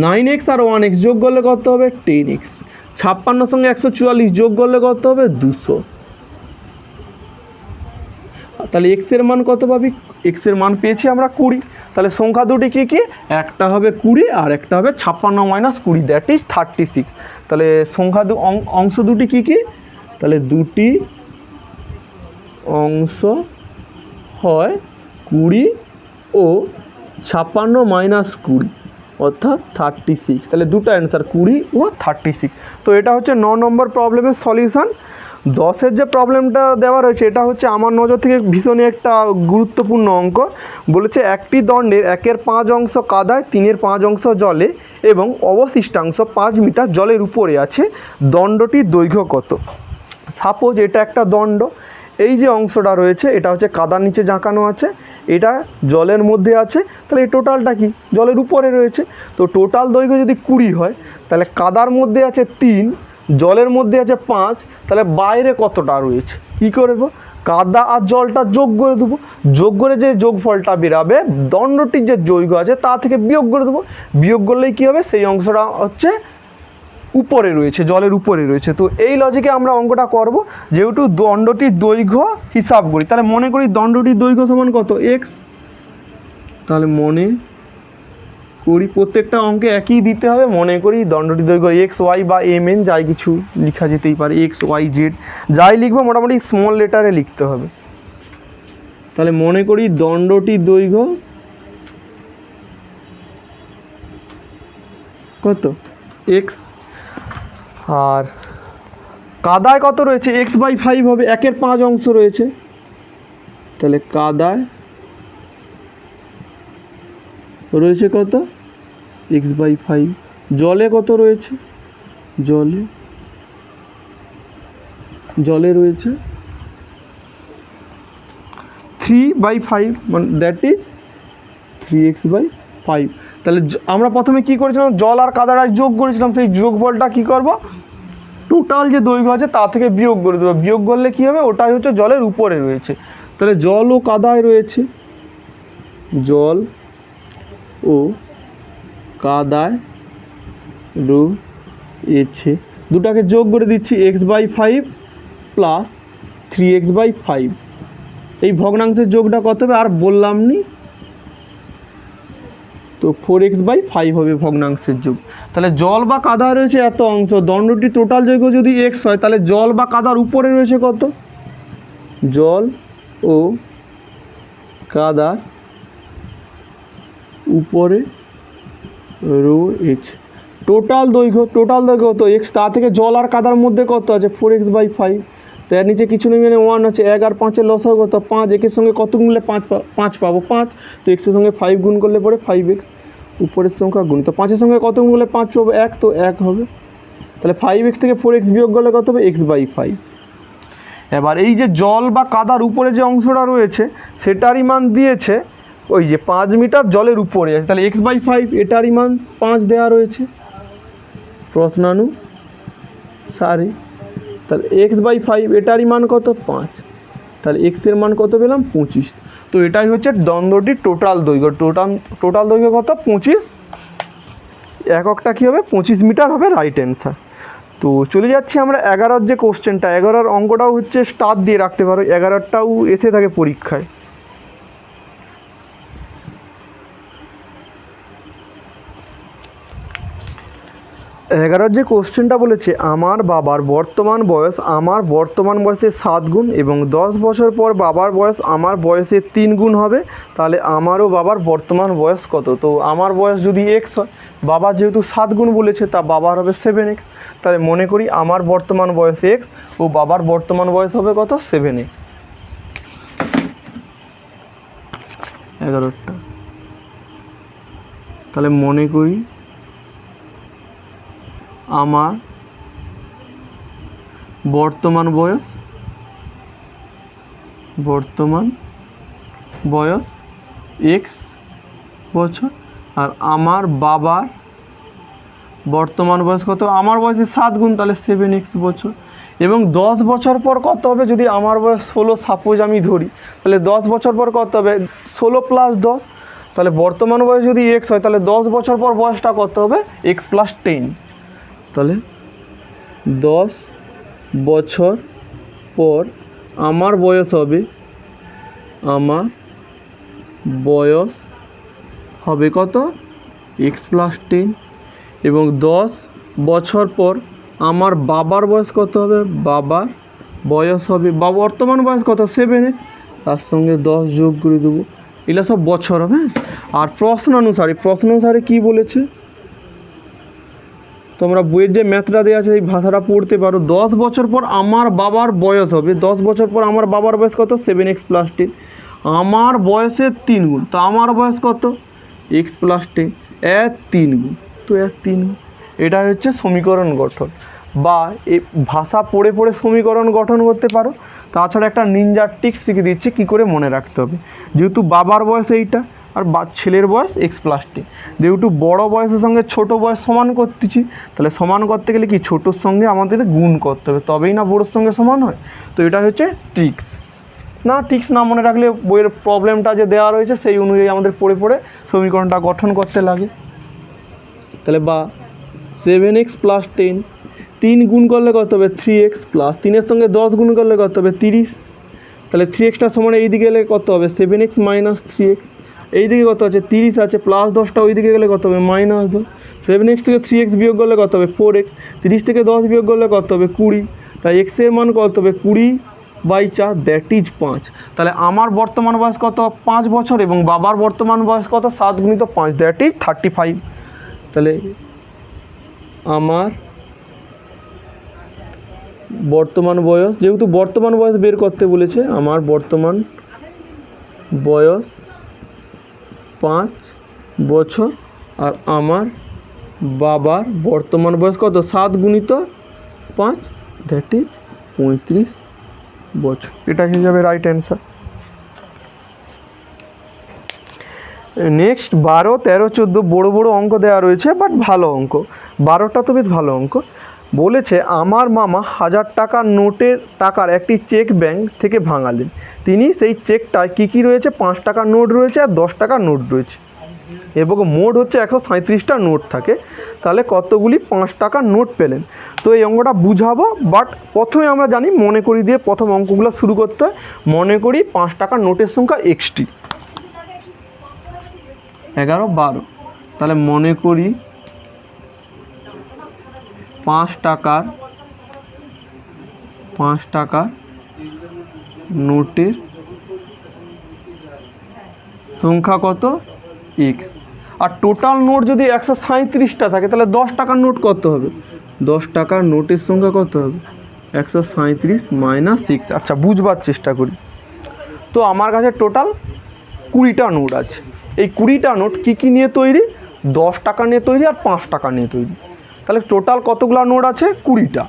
9x আর 1x যোগ করলে কত হবে 10x, 56 সঙ্গে 144 যোগ করলে কত হবে 200, তাহলে x এর মান কত পাবি, x এর মান পেয়েছি আমরা 20, তাহলে সংখ্যা দুটি কী কী, একটা হবে 20 আর একটা হবে 56 - 20, দ্যাট ইজ 36, তাহলে সংখ্যা অংশ দুটি কী কী, তাহলে দুটি অংশ হয় 20 ও 56 - 20, অর্থাৎ 36, তাহলে দুটো অ্যান্সার 20 ও 36। তো এটা হচ্ছে 9 নম্বর প্রবলেমের সলিউশান। 10-এর যে প্রবলেমটা দেওয়া রয়েছে এটা হচ্ছে আমার নজর থেকে ভীষণই একটা গুরুত্বপূর্ণ অঙ্ক। বলেছে একটি দণ্ডের 1/5 অংশ কাদায়, 3/5 অংশ জলে এবং অবশিষ্টাংশ 5 মিটার জলের উপরে আছে, দণ্ডটির দৈর্ঘ্য কত? সাপোজ এটা একটা দণ্ড, এই যে অংশটা রয়েছে এটা হচ্ছে কাদার নিচে ঝাঁকানো আছে, এটা জলের মধ্যে আছে, তাহলে এই টোটালটা কি জলের উপরে রয়েছে। তো টোটাল দৈর্ঘ্য যদি 20 হয় তাহলে কাদার মধ্যে আছে 3, জলের মধ্যে আছে 5, তাহলে বাইরে কতটা রয়েছে কী করবো? কাদা আর জলটা যোগ করে দেবো, যোগ করে যে যোগফলটা বেরাবে দণ্ডটির যে দৈর্ঘ্য আছে তা থেকে বিয়োগ করে দেবো, বিয়োগ করলেই কী হবে? সেই অংশটা হচ্ছে উপরে রয়েছে, জলের উপরে রয়েছে। তো এই লজিকে আমরা অঙ্কটা করব, যেহেতু দণ্ডটির দৈর্ঘ্য হিসাব করি, তাহলে মনে করি দণ্ডটির দৈর্ঘ্য সমান কত? এক্স। তাহলে মনে করি প্রত্যেকটা অঙ্কে একই দিতে হবে, মনে করি দণ্ডটির দৈর্ঘ্য এক্স ওয়াই বা এম এন যাই কিছু লেখা যেতেই পারে, এক্স ওয়াই জেড যাই লিখবো মোটামুটি স্মল লেটারে লিখতে হবে। তাহলে মনে করি দণ্ডটির দৈর্ঘ্য কত? এক্স। আর কাদায় কত রয়েছে? x/5 হবে, 1/5 অংশ রয়েছে, তাহলে কাদায় রয়েছে কত? x/5। জলে কত রয়েছে? জলে রয়েছে 3/5, মানে দ্যাট ইজ 3x/5। তাহলে আমরা প্রথমে কি করেছিলাম? জল আর কাদাটা যোগ করেছিলাম, সেই যোগফলটা কি করব? টোটাল যে দৈর্ঘ্য আছে তা থেকে বিয়োগ করে দেবো, বিয়োগ করলে কী হবে? ওটাই হচ্ছে জলের উপরে রয়েছে। তাহলে জল ও কাদায় রয়েছে, জল ও কাদায় রয়েছে, দুটাকে যোগ করে দিচ্ছি, x/5 প্লাস 3x/5। এই ভগ্নাংশের যোগটা কত হবে আর বললাম নি, তো 4x/5 হবে ভগ্নাংশের যোগ। তাহলে জল বা কাদা রয়েছে এত অংশ, দণ্ডটির টোটাল দৈর্ঘ্য যদি এক্স হয় তাহলে জল বা কাদার উপরে রয়েছে কত? জল ও কাদার উপরে রয়েছে টোটাল দৈর্ঘ্য কত? এক্স। তা থেকে জল আর কাদার মধ্যে কত আছে? 4x/5। তো এর নিচে কিছু নেই, মানে 1 আছে, 1 আর 5-এর লসাগু কত? 5। একের সঙ্গে কত গুনলে 5 পাবো? 5। তো এক্সের সঙ্গে 5 গুণ করলে পরে 5x, উপরের সংখ্যা গুণ। তো 5-এর সঙ্গে কত গুণ করলে 5 পাবো? 1, তো 1 হবে। তাহলে 5x থেকে 4x বিয়োগ করলে কত হবে? x/5। এবার এই যে জল বা কাদার উপরে যে অংশটা রয়েছে সেটারই মান দিয়েছে ওই যে 5 মিটার জলের উপরে আছে, তাহলে x/5 এটারই মান 5 দেওয়া রয়েছে প্রশ্নানুসারে। তাহলে x/5 এটারই মান কত? 5। তাহলে x এর মান কত পেলাম? 25। তো এটাই হচ্ছে দণ্ডটির টোটাল দৈর্ঘ্য। টোটাল দৈর্ঘ্য কত? 25। এককটা কী হবে? 25 মিটার হবে রাইট অ্যান্সার। তো চলে যাচ্ছি আমরা 11-র যে কোশ্চেনটা, 11-র অঙ্কটাও হচ্ছে স্টার দিয়ে রাখতে পারো, 11-টাও এসে থাকে পরীক্ষায়। এগারোর যে কোশ্চেনটা বলেছে, আমার বাবার বর্তমান বয়স আমার বর্তমান বয়সের 7 গুণ এবং 10 বছর পর বাবার বয়স আমার বয়সের 3 গুণ হবে, তাহলে আমারও বাবার বর্তমান বয়স কত? তো আমার বয়স যদি এক্স হয়, বাবা যেহেতু 7 গুণ বলেছে তা বাবার হবে 7x। তাহলে মনে করি আমার বর্তমান বয়স এক্স ও বাবার বর্তমান বয়স হবে কত? 7x। 11টা। তাহলে মনে করি আমার বর্তমান বয়স এক্স বছর আর আমার বাবার বর্তমান বয়স কত? আমার বয়সের 7 গুণ, তাহলে 7x বছর। এবং 10 বছর পর কত হবে? যদি আমার বয়স 16 সাপোজ আমি ধরি, তাহলে 10 বছর পর কত হবে? 16 + 10। তাহলে বর্তমান বয়স যদি এক্স হয় তাহলে 10 বছর পর বয়সটা কত হবে? x + 10। তাহলে 10 বছর পর আমার বয়স হবে কত? x + 10। এবং 10 বছর পর আমার বাবার বয়স কত হবে? বাবার বয়স হবে, বর্তমান বয়স কত? 7x, তার সঙ্গে 10 যোগ করে দেবো, এগুলো সব বছর হবে। আর প্রশ্ন অনুসারে কী বলেছে? তোমরা বইয়ের যে ম্যাথটা দেওয়া আছে এই ভাষাটা পড়তে পারো। 10 বছর পর আমার বাবার বয়স হবে, 10 বছর পর আমার বাবার বয়স কত, 7x + 10, আমার বয়সের 3 গুণ, তো আমার বয়স কত, x + 10 এর 3 গুণ, তো এর 3 গুণ। এটা হচ্ছে সমীকরণ গঠন, বা এই ভাষা পড়ে পড়ে সমীকরণ গঠন করতে পারো। তাছাড়া একটা নিনজার ট্রিক্স শিখে দিচ্ছি কী করে মনে রাখতে হবে। যেহেতু বাবার বয়স এইটা আর ছেলের বয়স x + 10, যেহেতু বড় বয়সের সঙ্গে ছোট বয়স সমান করতেছি, তাহলে সমান করতে গেলে কি ছোটোর সঙ্গে আমাদের গুণ করতে হবে, তবেই না বড়োর সঙ্গে সমান হয়। তো এটা হচ্ছে ট্রিক্স। না ট্রিক্স না মনে রাখলে বইয়ের প্রবলেমটা যে দেওয়া রয়েছে সেই অনুযায়ী আমাদের পড়ে পড়ে সমীকরণটা গঠন করতে লাগে। তাহলে বা 7x + 10, 3 গুণ করলে কত হবে, 3x, প্লাস 3-এর সঙ্গে 10 গুণ করলে কত হবে, 30। তাহলে 3xটা সমান এই দিকে গেলে কত হবে, 7x - 3x। এই দিকে কত আছে, 30 আছে, প্লাস 10টা ওই দিকে গেলে কত হবে, -10। 7x থেকে 3x বিয়োগ করলে কত হবে, 4x। 30 থেকে 10 বিয়োগ করলে কত হবে, 20। তাই x এর মান কত হবে, 20/4, দ্যাট ইজ 5। তাহলে আমার বর্তমান বয়স কত, 5 বছর, এবং বাবার বর্তমান বয়স কত, 7 × 5, দ্যাট ইজ 35। তাহলে আমার বর্তমান বয়স, যেহেতু বর্তমান বয়স বের করতে বলেছে, আমার বর্তমান বয়স 5 বছর, আর আমার বাবার বর্তমান বয়স কত, 7 × 5, দ্যাট ইজ 35 বছর। এটা হয়ে যাবে রাইট অ্যান্সার। নেক্সট 12, 13, 14 বড় বড় অঙ্ক দেওয়া রয়েছে, বাট ভালো অঙ্ক। 12টা তো বেশ ভালো অঙ্ক। বলেছে আমার মামা 1000 টাকার নোটের টাকার একটি চেক ব্যাংক থেকে ভাঙালেন। তিনি সেই চেকটায় কী কী রয়েছে, 5 টাকার নোট রয়েছে আর 10 টাকার নোট রয়েছে, এবং মোট হচ্ছে 137টা নোট থাকে। তাহলে কতগুলি 5 টাকার নোট পেলেন। তো এই অঙ্কটা বুঝাবো, বাট প্রথমে আমরা জানি মনে করি দিয়ে প্রথম অঙ্কগুলো শুরু করতে হয়। মনে করি 5 টাকার নোটের সংখ্যা XT, 11, 12। তাহলে মনে করি 5 টাকার নোটের সংখ্যা কত, x। আর টোটাল নোট যদি 137টা থাকে, তাহলে 10 টাকার নোট কত হবে, 10 টাকার নোটের সংখ্যা কত হবে, 137 - 6। আচ্ছা বুঝবার চেষ্টা করি। তো আমার কাছে টোটাল 20টা নোট আছে। এই 20টা নোট কী কী নিয়ে তৈরি, 10 টাকা নিয়ে তৈরি আর 5 টাকা নিয়ে তৈরি। তাহলে টোটাল কতগুলো নোট আছে, 20টা।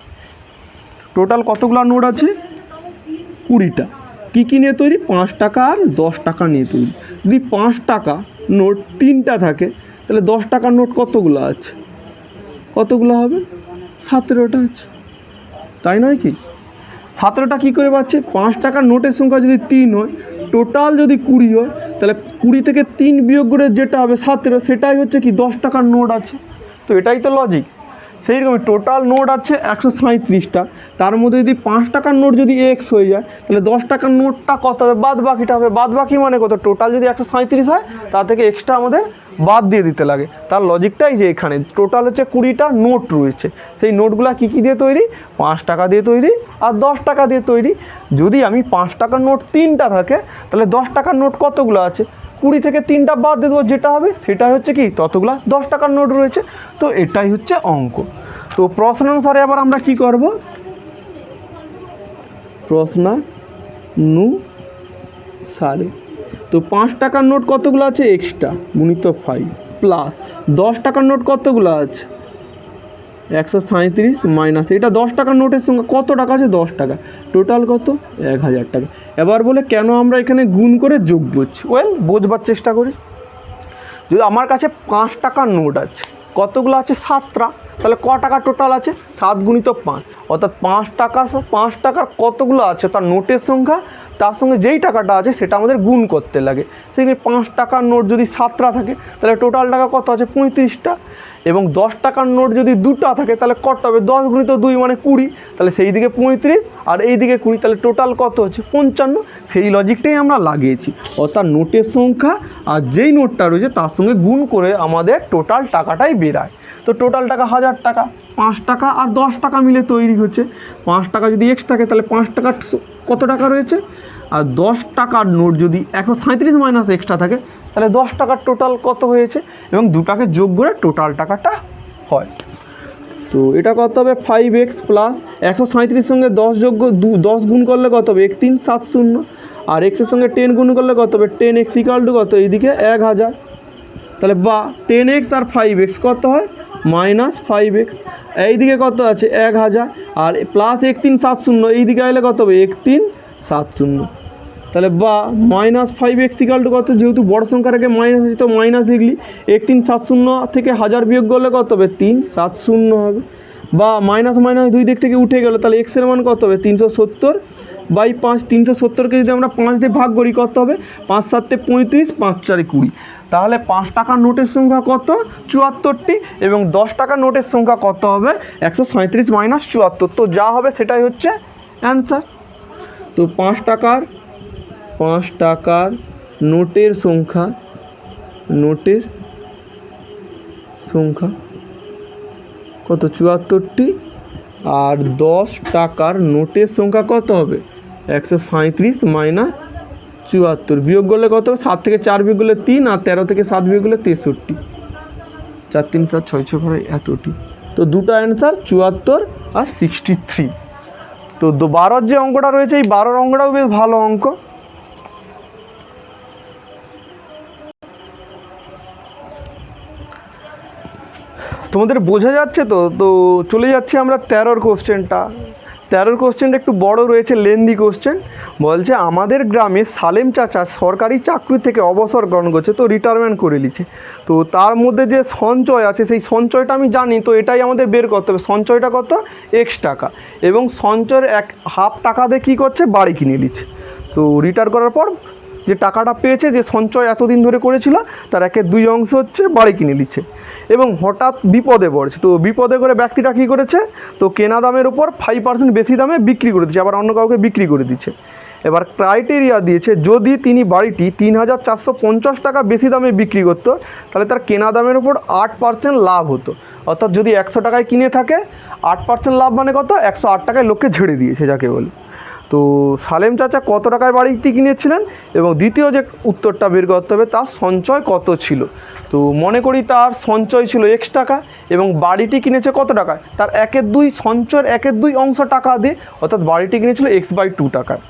টোটাল কতগুলো নোট আছে, 20টা। কী কী নিয়ে তৈরি, 5 টাকা আর 10 টাকা নিয়ে তৈরি। যদি 5 টাকা নোট 3টা থাকে, তাহলে 10 টাকার নোট কতগুলো আছে, কতগুলো হবে, 17টা আছে, তাই নয় কি? 17টা কী করে পাচ্ছে, 5 টাকার নোটের সংখ্যা যদি 3 হয়, টোটাল যদি 20 হয়, তাহলে 20 থেকে 3 বিয়োগ করে যেটা হবে 17, সেটাই হচ্ছে কি 10 টাকার নোট আছে। তো এটাই তো লজিক। সেই রকমই টোটাল নোট আছে 137টা, তার মধ্যে যদি 5 টাকার নোট যদি x হয়ে যায়, তাহলে 10 টাকার নোটটা কত হবে, বাদ বাকিটা হবে। বাদ বাকি মানে কত, টোটাল যদি 137 হয়, তা থেকে এক্সট্রা আমাদের বাদ দিয়ে দিতে লাগে। তার লজিকটাই যে এখানে টোটাল হচ্ছে 20টা নোট রয়েছে, সেই নোটগুলো কী কী দিয়ে তৈরি, 5 টাকা দিয়ে তৈরি আর 10 টাকা দিয়ে তৈরি। যদি আমি 5 টাকার নোট 3টা থাকে, তাহলে 10 টাকার নোট কতগুলো আছে, 20 থেকে 3টা বাদ দিয়ে দেবো, যেটা হবে সেটাই হচ্ছে কি ততগুলা 10 টাকার নোট রয়েছে। তো এটাই হচ্ছে অঙ্ক। তো প্রশ্নানুসারে আবার আমরা কি করব, প্রশ্নানুসারে তো 5 টাকার নোট কতগুলো আছে, এক্সট্রা গুণিত 5, প্লাস 10 টাকার নোট কতগুলো আছে, 137 মাইনাস এটা 10 টাকার নোটের সঙ্গে কত টাকা আছে, 10 টাকা, টোটাল কত, 1000 টাকা। এবার বলে কেন আমরা এখানে গুণ করে যোগ করছি, বোঝবার চেষ্টা করি। যদি আমার কাছে 5 টাকার নোট আছে, কতগুলো আছে, 7টা, তাহলে ক টাকা টোটাল আছে, 7 × 5, অর্থাৎ 5 টাকার কতগুলো আছে তার নোটের সংখ্যা, তার সঙ্গে যেই টাকাটা আছে সেটা আমাদের গুণ করতে লাগে। সেখানে 5 টাকার নোট যদি 7টা থাকে, তাহলে টোটাল টাকা কত আছে, 35টা। এবং 10 টাকার নোট যদি 2টা থাকে, তাহলে কত হবে, 10 × 2 মানে 20, তাহলে সেই দিকে 35 আর এই দিকে 20, তাহলে টোটাল কত হচ্ছে, 55। সেই লজিকটাই আমরা লাগিয়েছি, অর্থাৎ নোটের সংখ্যা আর যেই নোটটা রয়েছে তার সঙ্গে গুণ করে আমাদের টোটাল টাকাটাই বেরায়। তো টোটাল টাকা 1000 টাকা, 5 টাকা আর 10 টাকা মিলে তৈরি হচ্ছে। 5 টাকা যদি x থাকে, তাহলে 5 টাকার কত টাকা রয়েছে, আর 10 টাকার নোট যদি 137 মাইনাস এক্সট্রা থাকে, তাহলে 10 টাকার টোটাল কত হয়েছে, এবং দুটাকে যোগ করে টোটাল টাকাটা হয়। তো এটা কত হবে 5x প্লাস 137 সঙ্গে 10 গুণ করলে কত হবে 13770, আর এক্সের সঙ্গে 10 গুণ করলে কত হবে 10x ইকাল টু কত এইদিকে 1000। তাহলে বা 10x আর 5x কত হয় -5x, এইদিকে কত আছে 1000 আর প্লাস 1370 এইদিকে আসলে কত হবে 1370। তাহলে বা -5x ইকাল টু কত, যেহেতু বড় সংখ্যার আগে মাইনাস আছে তো মাইনাস লিখলি, 1370 থেকে 1000 বিয়োগ করলে কত হবে 370 হবে, বা মাইনাস মাইনাস দুই দিক থেকে উঠে গেল, তাহলে এক্সের মান কত হবে 370/5। 370কে যদি আমরা 5 দিয়ে ভাগ করি কত হবে 5 7 35, 5 4 20। তাহলে 5 টাকার নোটের সংখ্যা কত 74টি, এবং 10 টাকার নোটের সংখ্যা কত হবে 137 - 74। তো যা হবে সেটাই হচ্ছে অ্যান্সার। তো 5 টাকার নোটের সংখ্যা কত 74টি, আর 10 টাকার নোটের সংখ্যা কত হবে 137 - 74। বিয়োগ করলে কত হবে 7 থেকে 4 বিয়োগ করলে 3, আর 13 থেকে 7 বিয়োগ করলে 63। 4 3 7 6 6 করে এতটি। তো দুটো অ্যান্সার 74 আর 63। তো 12 যে অঙ্কটা রয়েছে এই 12 অঙ্কটাও বেশ ভালো অঙ্ক। তোমাদের বোঝা যাচ্ছে তো? তো চলে যাচ্ছি আমরা 13 কোশ্চেনটা। 13 কোশ্চেনটা একটু বড় রয়েছে, লেন্দি কোশ্চেন। বলছে আমাদের গ্রামে সালেম চাচা সরকারি চাকরি থেকে অবসর গ্রহণ করছে, তো রিটায়ারমেন্ট করে নিচ্ছে। তো তার মধ্যে যে সঞ্চয় আছে সেই সঞ্চয়টা আমি জানি, তো এটাই আমাদের বের করতে হবে। সঞ্চয়টা কত x টাকা, এবং সঞ্চয়ের হাফ টাকা দিয়ে কী করছে বাড়ি কিনে নিচ্ছে। তো রিটায়ার করার পর যে টাকাটা পেয়েছে, যে সঞ্চয় এতদিন ধরে করেছিল, তার 1/2 অংশ হচ্ছে বাড়ি কিনে নিচ্ছে। এবং হঠাৎ বিপদে পড়েছে, তো বিপদে করে ব্যক্তিটা কী করেছে, তো কেনা দামের উপর 5% বেশি দামে বিক্রি করে দিচ্ছে, আবার অন্য কাউকে বিক্রি করে দিচ্ছে। এবার ক্রাইটেরিয়া দিয়েছে, যদি তিনি বাড়িটি 3450 টাকা বেশি দামে বিক্রি করতো, তাহলে তার কেনা দামের উপর 8% লাভ হতো। অর্থাৎ যদি 100 টাকায় কিনে থাকে, 8% লাভ মানে কত 108 টাকায় লোককে ঝেড়ে দিয়েছে যাকে বলে। তো সালেম চাচা কত টাকায় বাড়িটি কিনেছিলেন, এবং দ্বিতীয় যে উত্তরটা বের করতে হবে তার সঞ্চয় কত ছিল। তো মনে করি তার সঞ্চয় ছিল x টাকা, এবং বাড়িটি কিনেছে কত টাকায়, তার 1/2 সঞ্চয়ের 1/2 অংশ টাকা দিয়ে, অর্থাৎ বাড়িটি কিনেছিল x/2 টাকায়।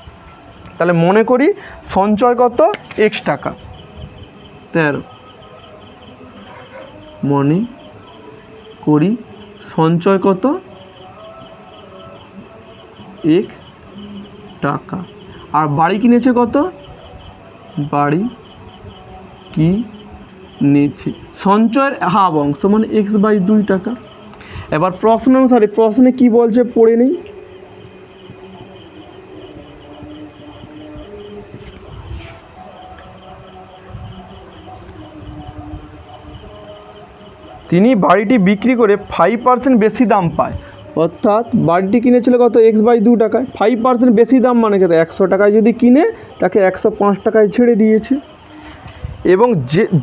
তাহলে মনে করি সঞ্চয় কত x টাকা। 13 মনে করি সঞ্চয় কত x টাকা, আর বাড়ি কিনেছে কত, বাড়ি কিনেছে সঞ্চয়ের হাফ অংশ মানে x/2 টাকা। এবার প্রশ্ন অনুসারে প্রশ্নে কি বলছে পড়ে নেই। তিনি বাড়িটি বিক্রি করে 5% বেশি দাম পায়, অর্থাৎ বাড়িটি কিনেছিল কত x/2 টাকায়। 5% বেশি দাম মানে কত 100 টাকায় যদি কিনে তাকে 105 টাকায় ছেড়ে দিয়েছে। এবং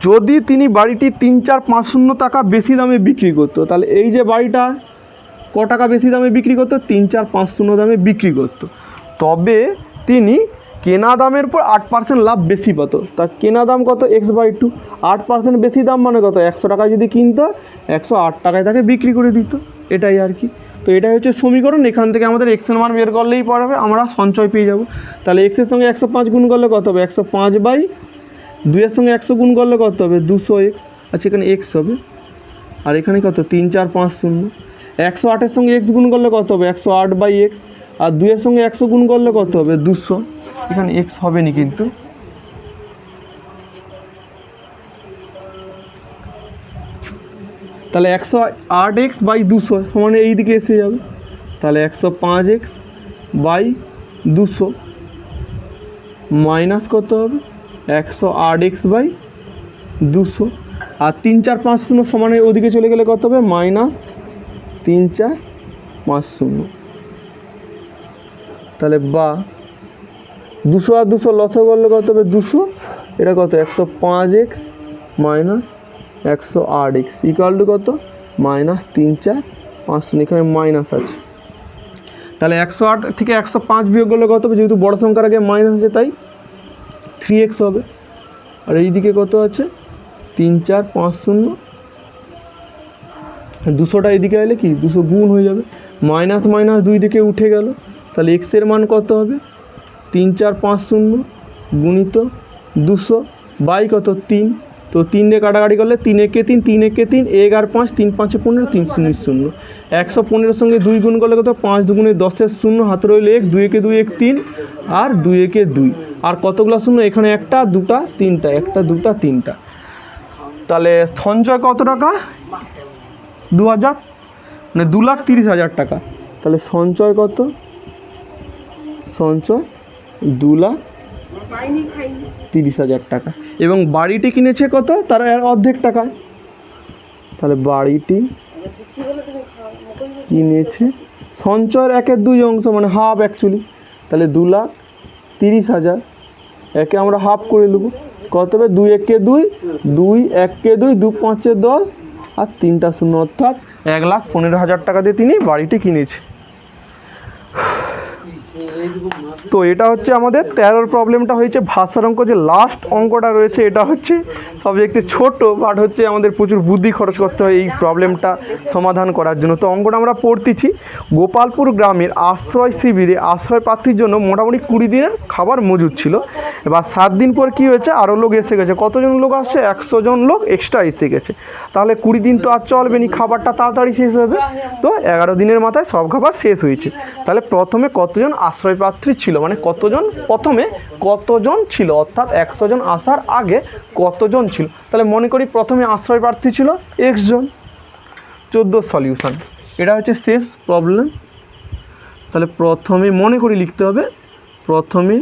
যদি তিনি বাড়িটি 3450 টাকা বেশি দামে বিক্রি করতো, তাহলে এই যে বাড়িটা ক টাকা বেশি দামে বিক্রি করতো 3450 দামে বিক্রি করতো, তবে তিনি কেনা দামের পর 8% লাভ বেশি পেত। তার কেনা দাম কত x/2, 8% বেশি দাম মানে কত 100 টাকায় যদি কিনতো 108 টাকায় তাকে বিক্রি করে দিত। এটাই আর কি। তো এটাই হচ্ছে সমীকরণ। এখান থেকে আমাদের x এর মান বের করলেই পারবে, আমরা সঞ্চয় পেয়ে যাব। তাহলে x এর সঙ্গে 105 গুণ করলে কত হবে 105/2 এর সঙ্গে 100 গুণ করলে কত হবে 200x। আচ্ছা এখানে x হবে, আর এখানে কত 3450। 108 এর সঙ্গে x গুণ করলে কত হবে 108/x, আর 2 এর সঙ্গে 100 গুণ করলে কত হবে 200। এখানে x হবে না কিন্তু। তাহলে 108x/200 সমান এই দিকে এসে যাবে। তাহলে 105x/200 মাইনাস কত হবে 108x/200, আর 3450 সমানে ওদিকে চলে গেলে কত হবে -3450। তাহলে বা 200 আর 200 লসে করলে কত হবে 200, এটা কত 105x minus 108x equal to কত -3450। এখানে মাইনাস আছে, তাহলে 108 থেকে 105 বিয়োগ করলে কত হবে, যেহেতু বড় সংখ্যার আগে মাইনাস আছে তাই 3x হবে। আর এই দিকে কত আছে 3450, 200টা এদিকে এলে কি 200 গুণ হয়ে যাবে, মাইনাস মাইনাস 2 দিকে উঠে গেল, তাহলে এক্সের মান কত হবে 3 4 5 0 গুণিত 200 বাই কত 3, তো 3 দিয়ে কাটাকাটি করলে 3 একে 3 3 একে 3 1 আর 5 3 5 15 3 0 0, 115 সঙ্গে 2 গুণ করলে কত 5 দুগুণে 10-এর 0, হাতে রইল 1, 2 একে 2 1 3 আর 2 একে 2, আর কতগুলো শূন্য এখানে একটা দুটা তিনটা, একটা দুটা তিনটা। তাহলে সঞ্চয় কত টাকা 2000, মানে 2,30,000 টাকা। তাহলে সঞ্চয় কত, সঞ্চয় 2,30,000 টাকা। এবং বাড়িটি কিনেছে কত, তার অর্ধেক টাকায়। তাহলে বাড়িটি কিনেছে সঞ্চয়ের 1/2 অংশ, মানে হাফ অ্যাকচুয়ালি। তাহলে 2,30,000 একে আমরা হাফ করে নেব, কত হবে 2 একে 2 2 1 2 2 5 10 আর 3টা 0, অর্থাৎ 1,15,000 টাকা দিয়ে তিনি বাড়িটি কিনেছে। তো এটা হচ্ছে আমাদের 13 প্রবলেমটা হয়েছে ভাষার অঙ্ক। যে লাস্ট অঙ্কটা রয়েছে এটা হচ্ছে সবচেয়ে ছোট, বাট হচ্ছে আমাদের প্রচুর বুদ্ধি খরচ করতে হয় এই প্রবলেমটা সমাধান করার জন্য। তো অঙ্কটা আমরা পড়তেছি। গোপালপুর গ্রামের আশ্রয় শিবিরে আশ্রয় প্রার্থীর জন্য মোটামুটি 20 দিনের খাবার মজুদ ছিল। এবার 7 দিন পর কী হয়েছে, আরও লোক এসে গেছে। কতজন লোক আসছে, 100 জন লোক এক্সট্রা এসে গেছে। তাহলে 20 দিন তো আর চলবে না, খাবারটা তাড়াতাড়ি শেষ হবে। তো 11 দিনের মাথায় সব খাবার শেষ হয়েছে। তাহলে প্রথমে কতজন আশ্রয় প্রার্থী ছিল, মানে কতজন প্রথমে কতজন ছিল, অর্থাৎ 100 জন আসার আগে কতজন ছিল। তাহলে মনে করি প্রথমে আশ্রয় প্রার্থী ছিল x জন। 14 সলিউশন, এটা হচ্ছে শেষ প্রবলেম। তাহলে প্রথমে মনে করি লিখতে হবে, প্রথমে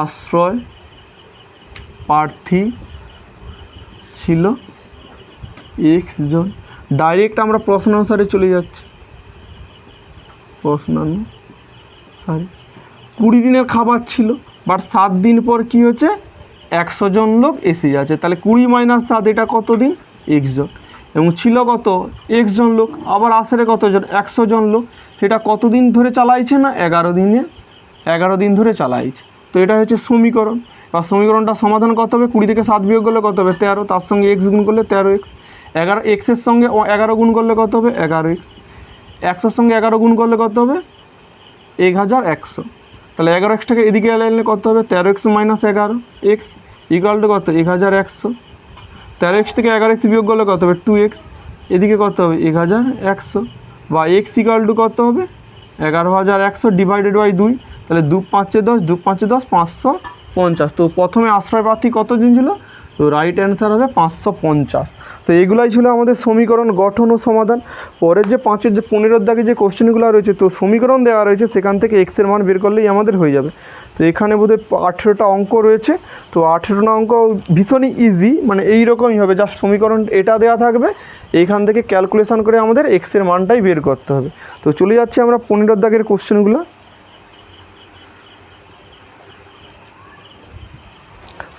আশ্রয় প্রার্থী ছিল x জন। ডাইরেক্ট আমরা প্রশ্ন অনুসারে চলে যাচ্ছি, প্রশ্ন অনুসারে 20 দিনের খাবার ছিল, বাট 7 দিন পর কী হচ্ছে 100 জন লোক এসে যাচ্ছে। তাহলে 20 - 7 এটা কত দিন, x জন। এবং ছিল কত x জন লোক, আবার আসলে কতজন 100 জন লোক, সেটা কতদিন ধরে চালাইছে না 11 দিন ধরে চালাইছে। তো এটা হচ্ছে সমীকরণ। বা সমীকরণটা সমাধান কত হবে, 20 থেকে 7 বিয়োগ করলে কত হবে 13, তার সঙ্গে x গুণ করলে 13x, 11 এর সঙ্গে 11 গুণ করলে কত হবে 11x, 100-র সঙ্গে 11 গুণ করলে কত হবে 1100। তাহলে 11xটাকে এদিকে এনে কত হবে 13x - 11x ইকুয়াল টু কত 1100। 13x থেকে 11x বিয়োগ করলে কত হবে 2x, এদিকে কত হবে 1100, বা x ইকুয়াল টু কত হবে 11,100 ডিভাইডেড বাই 2। তাহলে 2 5 10 2 5 10 550। তো প্রথমে আশ্রয় প্রার্থী কতজন ছিল, তো রাইট অ্যান্সার হবে 550। তো এগুলাই ছিল আমাদের সমীকরণ গঠন ও সমাধান। পরের যে 5-এর যে 15-এর দাগে যে কোশ্চেনগুলো রয়েছে, তো সমীকরণ দেওয়া রয়েছে, সেখান থেকে এক্সের মান বের করলেই আমাদের হয়ে যাবে। তো এখানে বোধহয় 18টা অঙ্ক রয়েছে। তো 18টা অঙ্ক ভীষণই ইজি, মানে এই রকমই হবে, জাস্ট সমীকরণ এটা দেওয়া থাকবে, এইখান থেকে ক্যালকুলেশন করে আমাদের এক্সের মানটাই বের করতে হবে। তো চলে যাচ্ছি আমরা 15-এর দাগের কোশ্চেনগুলো।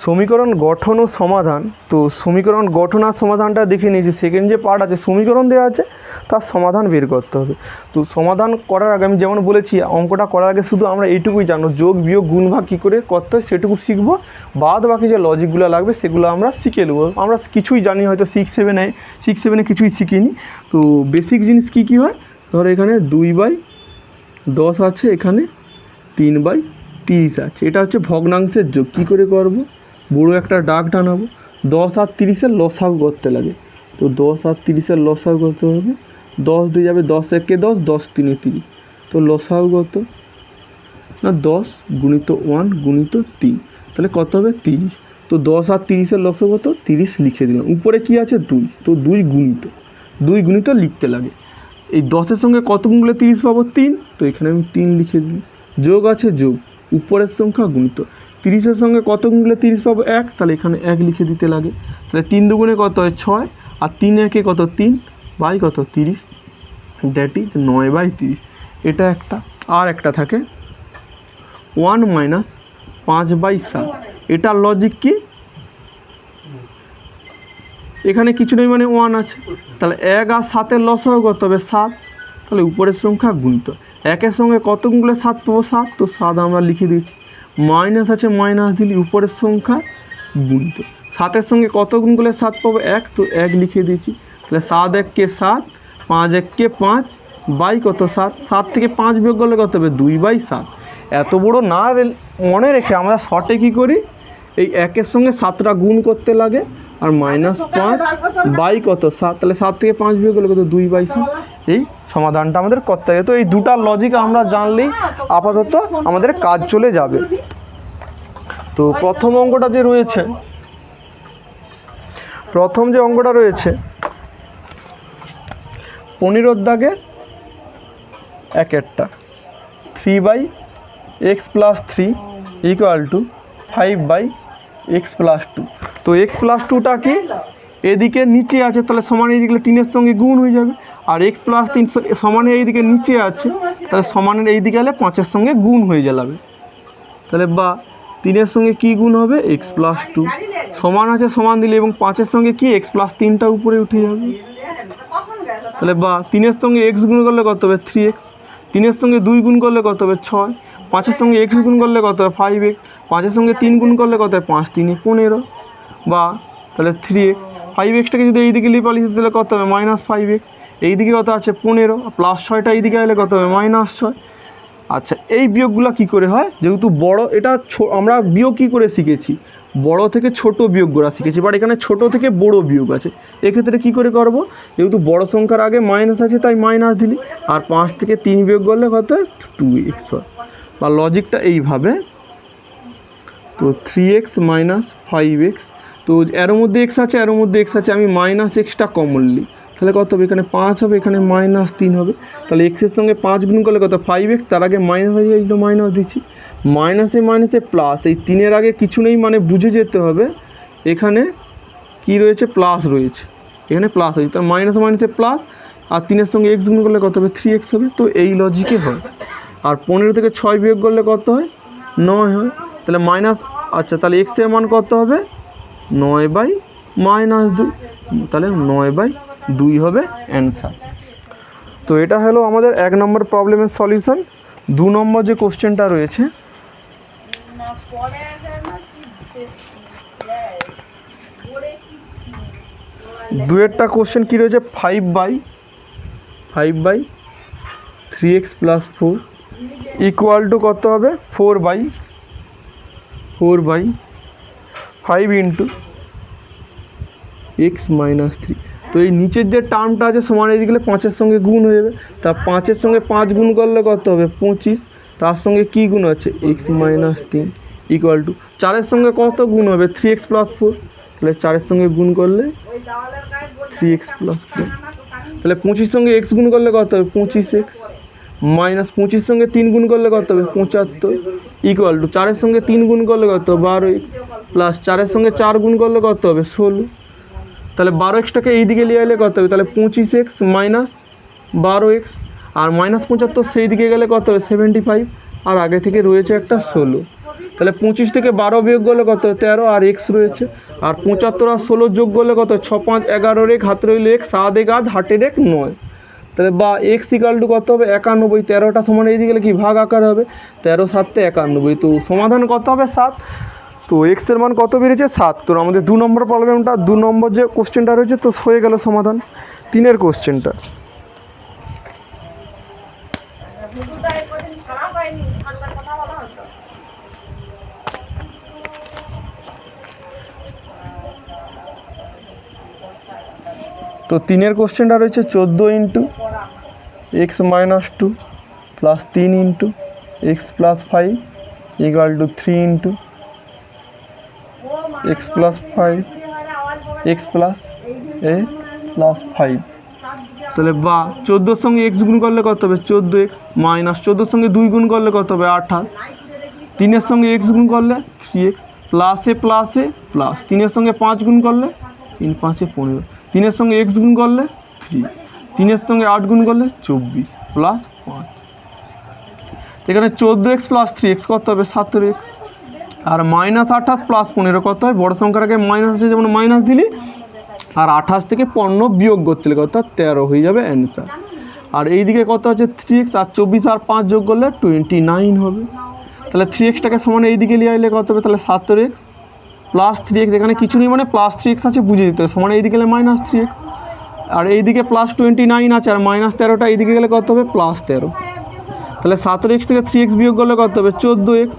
সমীকরণ গঠন ও সমাধান। তো সমীকরণ গঠন আর সমাধানটা দেখে নিয়েছি। সেকেন্ড যে পার্ট আছে সমীকরণ দেওয়া আছে, তার সমাধান বের করতে হবে। তো সমাধান করার আগে আমি যেমন বলেছি, অঙ্কটা করার আগে শুধু আমরা এইটুকুই জানো, যোগ বিয়োগ গুণ ভাগ কী করে করতে হয় সেটুকু শিখবো। বাদ বাকি যে লজিকগুলো লাগবে সেগুলো আমরা শিখে নেবো। আমরা কিছুই জানি হয়তো 6-7-এ কিছুই শিখিনি। তো বেসিক জিনিস কী কী হয়, ধরো এখানে 2/10 আছে, এখানে 3/30 আছে। এটা হচ্ছে ভগ্নাংশের যোগ। কী করে করবো, বড় একটা দাগ টানাবো, 10 আর 30-এর লসাগু করতে লাগে। তো 10 আর 30-এর লসাগু করতে হবে, 10 দিয়ে যাবে 10 একে 10 10 3 30। তো লসাগু কত না 10 গুণিত 1 গুণিত 3, তাহলে কত হবে 30। তো 10 আর 30-এর লসাগু কত 30 লিখে দিলাম। উপরে কি আছে 2, তো 2 গুণিত লিখতে লাগে। এই 10-এর সঙ্গে কত গুণ করলে 30 পাবো 3, তো এখানে আমি 3 লিখে দিই। যোগ আছে যোগ, উপরের সংখ্যা গুণিত, 30-এর সঙ্গে কত গুণ করলে 30 পাবো 1, তাহলে এখানে 1 লিখে দিতে লাগে। তাহলে 3 দুগুণে কত হয় 6, আর 3 একে কত 3 বাই কত 30, দ্যাট ইজ 9/30। এটা একটা। আর একটা থাকে 1 - 5/7। এটার লজিক কি, এখানে কিছু নেই মানে 1 আছে, তাহলে 1 আর 7-এর লসাগু কত হবে 7, তাহলে উপরের সংখ্যা গুণিত, 1-এর সঙ্গে কত গুণ করলে 7 পাবো 7, তো 7 আমরা লিখে দিচ্ছি। মাইনাস আছে, মাইনাস দিলে উপরের সংখ্যা গুণিত, সাতের সঙ্গে কত গুণ করলে 7 পাবো 1, তো 1 লিখে দিয়েছি। তাহলে 7 1 কে 7, 5 1 কে 5 বাই কত 7, 7 থেকে 5 বিয়োগ করলে কত হবে 2/7। এত বড় না মনে রেখে আমরা শর্টে কী করি, এই 1-এর সঙ্গে 7টা গুণ করতে লাগে আর -5 বাই কত 7, তাহলে 7 থেকে 5 বিয়োগ করলে কত 2/7। এই সমাধানটা আমাদের করতে হবে। তো এই দুটা লজিক আমরা জানলেই আপাতত আমাদের কাজ চলে যাবে। তো প্রথম অঙ্কটা যে রয়েছে, প্রথম যে অঙ্কটা রয়েছে 15 দাগে 1-এরটা 3/x + 3 = 5/x + 2। তো x + 2টা কি এদিকে নিচে আছে, তাহলে সমান এইদিকে 3-এর সঙ্গে গুণ হয়ে যাবে। আর x + 3 সমানে এইদিকে নিচে আছে, তাহলে সমানের এইদিকে হলে 5-এর সঙ্গে গুণ হয়ে যাবে। তাহলে বা 3-এর সঙ্গে কি গুণ হবে x + 2, সমান আছে সমান দিলে এবং 5-এর সঙ্গে কি x + 3টা উপরে উঠে যাবে। তাহলে বা 3-এর সঙ্গে x গুণ করলে কত হবে 3x, 3-এর সঙ্গে 2 গুণ করলে কত হবে 6, 5-এর সঙ্গে x গুণ করলে কত হবে 5x, 5-এর সঙ্গে 3 গুণ করলে কত হবে 5 3 15, বা তাহলে 3x, 5xটাকে যদি এইদিকে লিখে দিলে কত হবে -5x, এইদিকে কত আছে 15, +6টা এইদিকে এলে কত হবে -6। আচ্ছা, এই বিয়োগগুলো কি করে হয়, যেহেতু বড় এটা আমরা বিয়োগ কী করে শিখেছি, বড় থেকে ছোট বিয়োগ করা শিখেছি, বাট এখানে ছোট থেকে বড় বিয়োগ আছে। এক্ষেত্রে কী করে করব, যেহেতু বড় সংখ্যার আগে মাইনাস আছে তাই মাইনাস দিলি, আর 5 থেকে 3 বিয়োগ করলে কত হয় 2x হয়, বা লজিকটা এইভাবে। তো 3x - 5x, তো এর মধ্যে x আছে এর মধ্যে x আছে, আমি -xটা কমন নিই, তাহলে কত হবে এখানে 5 হবে এখানে -3 হবে। তাহলে x-এর সঙ্গে 5 গুণ করলে কত 5x, তার আগে মাইনাস আছে এই মাইনাস দিচ্ছি, মাইনাসে মাইনাসে প্লাস, এই 3-এর আগে কিছু নেই মানে বুঝে যেতে হবে এখানে কি রয়েছে প্লাস রয়েছে, এখানে প্লাস হয়েছে, তার মাইনাসে মাইনাসে প্লাস, আর 3-এর সঙ্গে x গুণ করলে কত হবে 3x হবে। তো এই লজিকে হয়। আর 15 থেকে 6 বিয়োগ করলে কত হয় 9 হয়, তাহলে মাইনাস, আচ্ছা তাহলে x-এর মান কত হবে 9/-2, তাহলে 9/2 হবে অ্যান্সার। তো এটা হলো আমাদের 1 নম্বর প্রবলেমের সলিউশন। 2 নম্বর যে কোশ্চেনটা রয়েছে, দুয়েরটা কোশ্চেন কী রয়েছে, 5/3x + 4 = কত হবে 4/5 × x - 3। তো এই নিচের যে টার্মটা আছে সমান এইদিকে 5-এর সঙ্গে গুণ হয়ে যাবে, তা 5-এর সঙ্গে 5 গুণ করলে কত হবে 25, তার সঙ্গে কি গুণ আছে x - 3 = 4-এর সঙ্গে কত গুণ হবে 3x + 4, তাহলে 4-এর সঙ্গে গুণ করলে 3x + 4, তাহলে 25 সঙ্গে x গুণ করলে কত হবে 25x, -25 সঙ্গে 3 গুণ করলে কত হবে 75 = 4-এর সঙ্গে 3 গুণ করলে কত 12x, প্লাস 4-এর সঙ্গে 4 গুণ করলে কত হবে 16, তাহলে 12xটাকে এই দিকে নিয়ে এলে কত হবে, তাহলে 25x - 12x, আর -75 সেই দিকে গেলে কত হবে 75, আর আগে থেকে রয়েছে একটা 16, তাহলে 25 থেকে 12 বিয়োগ করলে কত 13, আর x রয়েছে, আর 75 আর 16 যোগ করলে কত 6 5 11 রেখ হাত রইল x, 7 1 8 হাটের 1 9, তাহলে বা x = কত হবে 91, 13টা সমান এই দিকে কি ভাগ আকার হবে 13 7 91, তো সমাধান কত হবে 7। তো x-এর মান কত বেরিয়েছে 7। তো আমাদের 2 নম্বর প্রবলেমটা 2 নম্বর যে কোশ্চেনটা রয়েছে তো হয়ে গেল সমাধান। 3-এর কোশ্চেনটা, তো 3-এর কোশ্চেনটা রয়েছে 14 × x - 2 + 3 × x + 5 = 3 × x + 5 x + a + 5, তাহলে বা 14-এর সঙ্গে x গুণ করলে কত হবে 14x, -14-এর সঙ্গে 2 গুণ করলে কত হবে 28, 3-এর সঙ্গে x গুণ করলে 3x, প্লাসে প্লাসে প্লাস, 3-এর সঙ্গে 5 গুণ করলে 3 5 15, 3-এর সঙ্গে x গুণ করলে 3, 3-এর সঙ্গে 8 গুণ করলে 24 প্লাস 5, এখানে 14x + 3x কত হবে 17x, আর -28 + 15 কত হয়, বড় সংখ্যার আগে মাইনাস আছে যেমন মাইনাস দিলি, আর 28 থেকে 15 বিয়োগ করতে গেলে কত 13 হয়ে যাবে অ্যান্সার। আর এইদিকে কত আছে 3x, আর 24 আর 5 যোগ করলে 29 হবে, তাহলে 3xটাকে সমান এইদিকে নিয়ে এলে কত হবে তাহলে 17x, প্লাস 3x, এখানে কিছু নেই মানে প্লাস 3x আছে বুঝে দিতে হবে, সমান এইদিকে গেলে মাইনাস 3x, আর এইদিকে প্লাস 29 আছে, আর মাইনাস 13টা এইদিকে গেলে কত হবে প্লাস 13, তাহলে 17x থেকে 3x বিয়োগ করলে কত হবে 14x,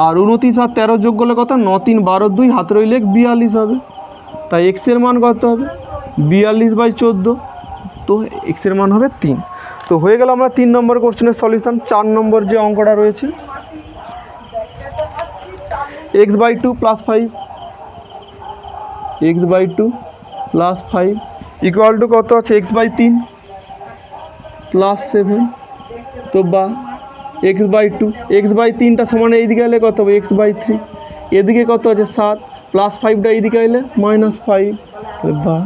আর 29 আর 13 যোগ করলে কত 9 3 12 2 হাতে রইলে 42 হবে, তাই x এর মান কত হবে 42/14, তো x এর মান হবে 3। তো হয়ে গেল আমরা 3 নম্বর কোশ্চেনের সলিউশন। 4 নম্বর যে অঙ্কটা রয়েছে x/2 + 5, x/2 + 5 ইকুয়াল টু কত আছে x/3 + 7, তো বা x/3টা সমান এইদিকে এলে কত হবে x/3, এদিকে কত আছে 7 + 5টা এইদিকে এলে -5, বা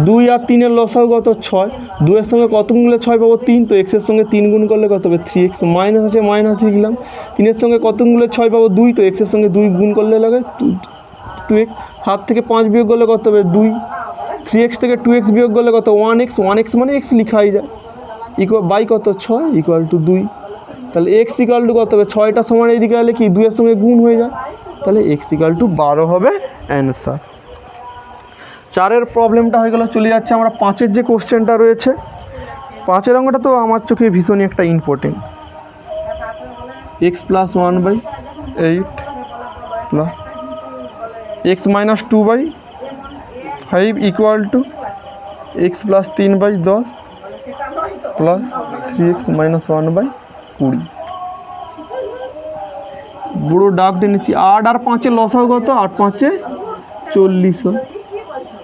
2 আর 3-এর লসাগু কত 6, 2 এর সঙ্গে কত গুণ করলে 6 পাবো 3, তো x এর সঙ্গে 3 গুণ করলে কত হবে 3x, মাইনাস আছে মাইনাস লিখলাম, 3 এর সঙ্গে কত গুণ করলে 6 পাবো 2, তো x এর সঙ্গে 2 গুণ করলে লাগে 2x, 7 থেকে 5 বিয়োগ করলে কত হবে 2, 3x থেকে 2x বিয়োগ করলে কত 1x, 1x মানে x লিখাই যায়, বাই কত 6 ইকুয়াল টু 2, তাহলে x ইকুয়াল টু কত হবে 6টা সমান এইদিকে এলে কি 2 এর সঙ্গে গুণ হয়ে যায়, তাহলে x ইকুয়াল টু 12 হবে অ্যান্সার। 4-এর প্রবলেমটা হয়ে গেল। চলে যাচ্ছে আমরা 5-এর যে কোশ্চেনটা রয়েছে, 5-এর অঙ্কটা তো আমার চোখে ভীষণই একটা important. x + 1/8 plus x - 2/5 equal to x + 3/10 plus 3x - 1/20, বুড়ো ডাক টেনেছি। 8 আর 5-এর লসাগু কত 8 × 5 = 40,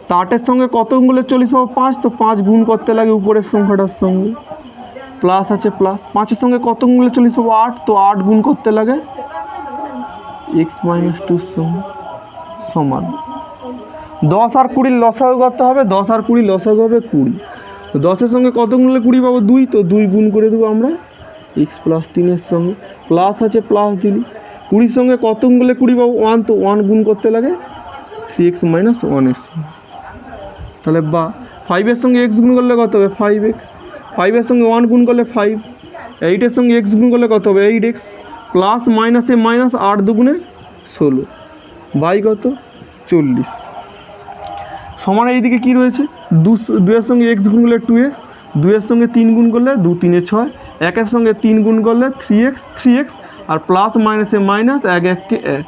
তো 8-এর সঙ্গে কত গুণ করলে 40 পাবো 5, তো 5 গুণ করতে লাগে উপরের সংখ্যাটার সঙ্গে, প্লাস আছে প্লাস 5-এর সঙ্গে কত গুণ করলে 40 পাবো 8, তো 8 গুণ করতে লাগে x - 2 সমান 10 আর 20-র লসাগু কত হবে 10 আর 20 লসাগু হবে 20, তো 10-এর সঙ্গে কত গুণ করলে 20 পাবো 2, তো 2 গুণ করে দেবো আমরা x + 3-এর সঙ্গে, প্লাস আছে প্লাস দিলি, 20-র সঙ্গে কত গুণ করলে 20 পাবো 1, তো 1 গুণ করতে লাগে 3x - 1-এর সঙ্গে, তাহলে বা 5-এর সঙ্গে x গুণ করলে কত হবে 5x, 5-এর সঙ্গে 1 গুণ করলে 5, 8-এর সঙ্গে x গুণ করলে কত হবে 8x, প্লাস মাইনাসে মাইনাস 8 × 2 = 16 বাই কত 40, সমান এইদিকে কি রয়েছে 2-এর সঙ্গে x গুণ করলে 2x, 2-এর সঙ্গে 3 গুণ করলে 2 × 3 = 6, 1-এর সঙ্গে 3 গুণ করলে 3x, আর প্লাস মাইনাসে মাইনাস 1 × 1 = 1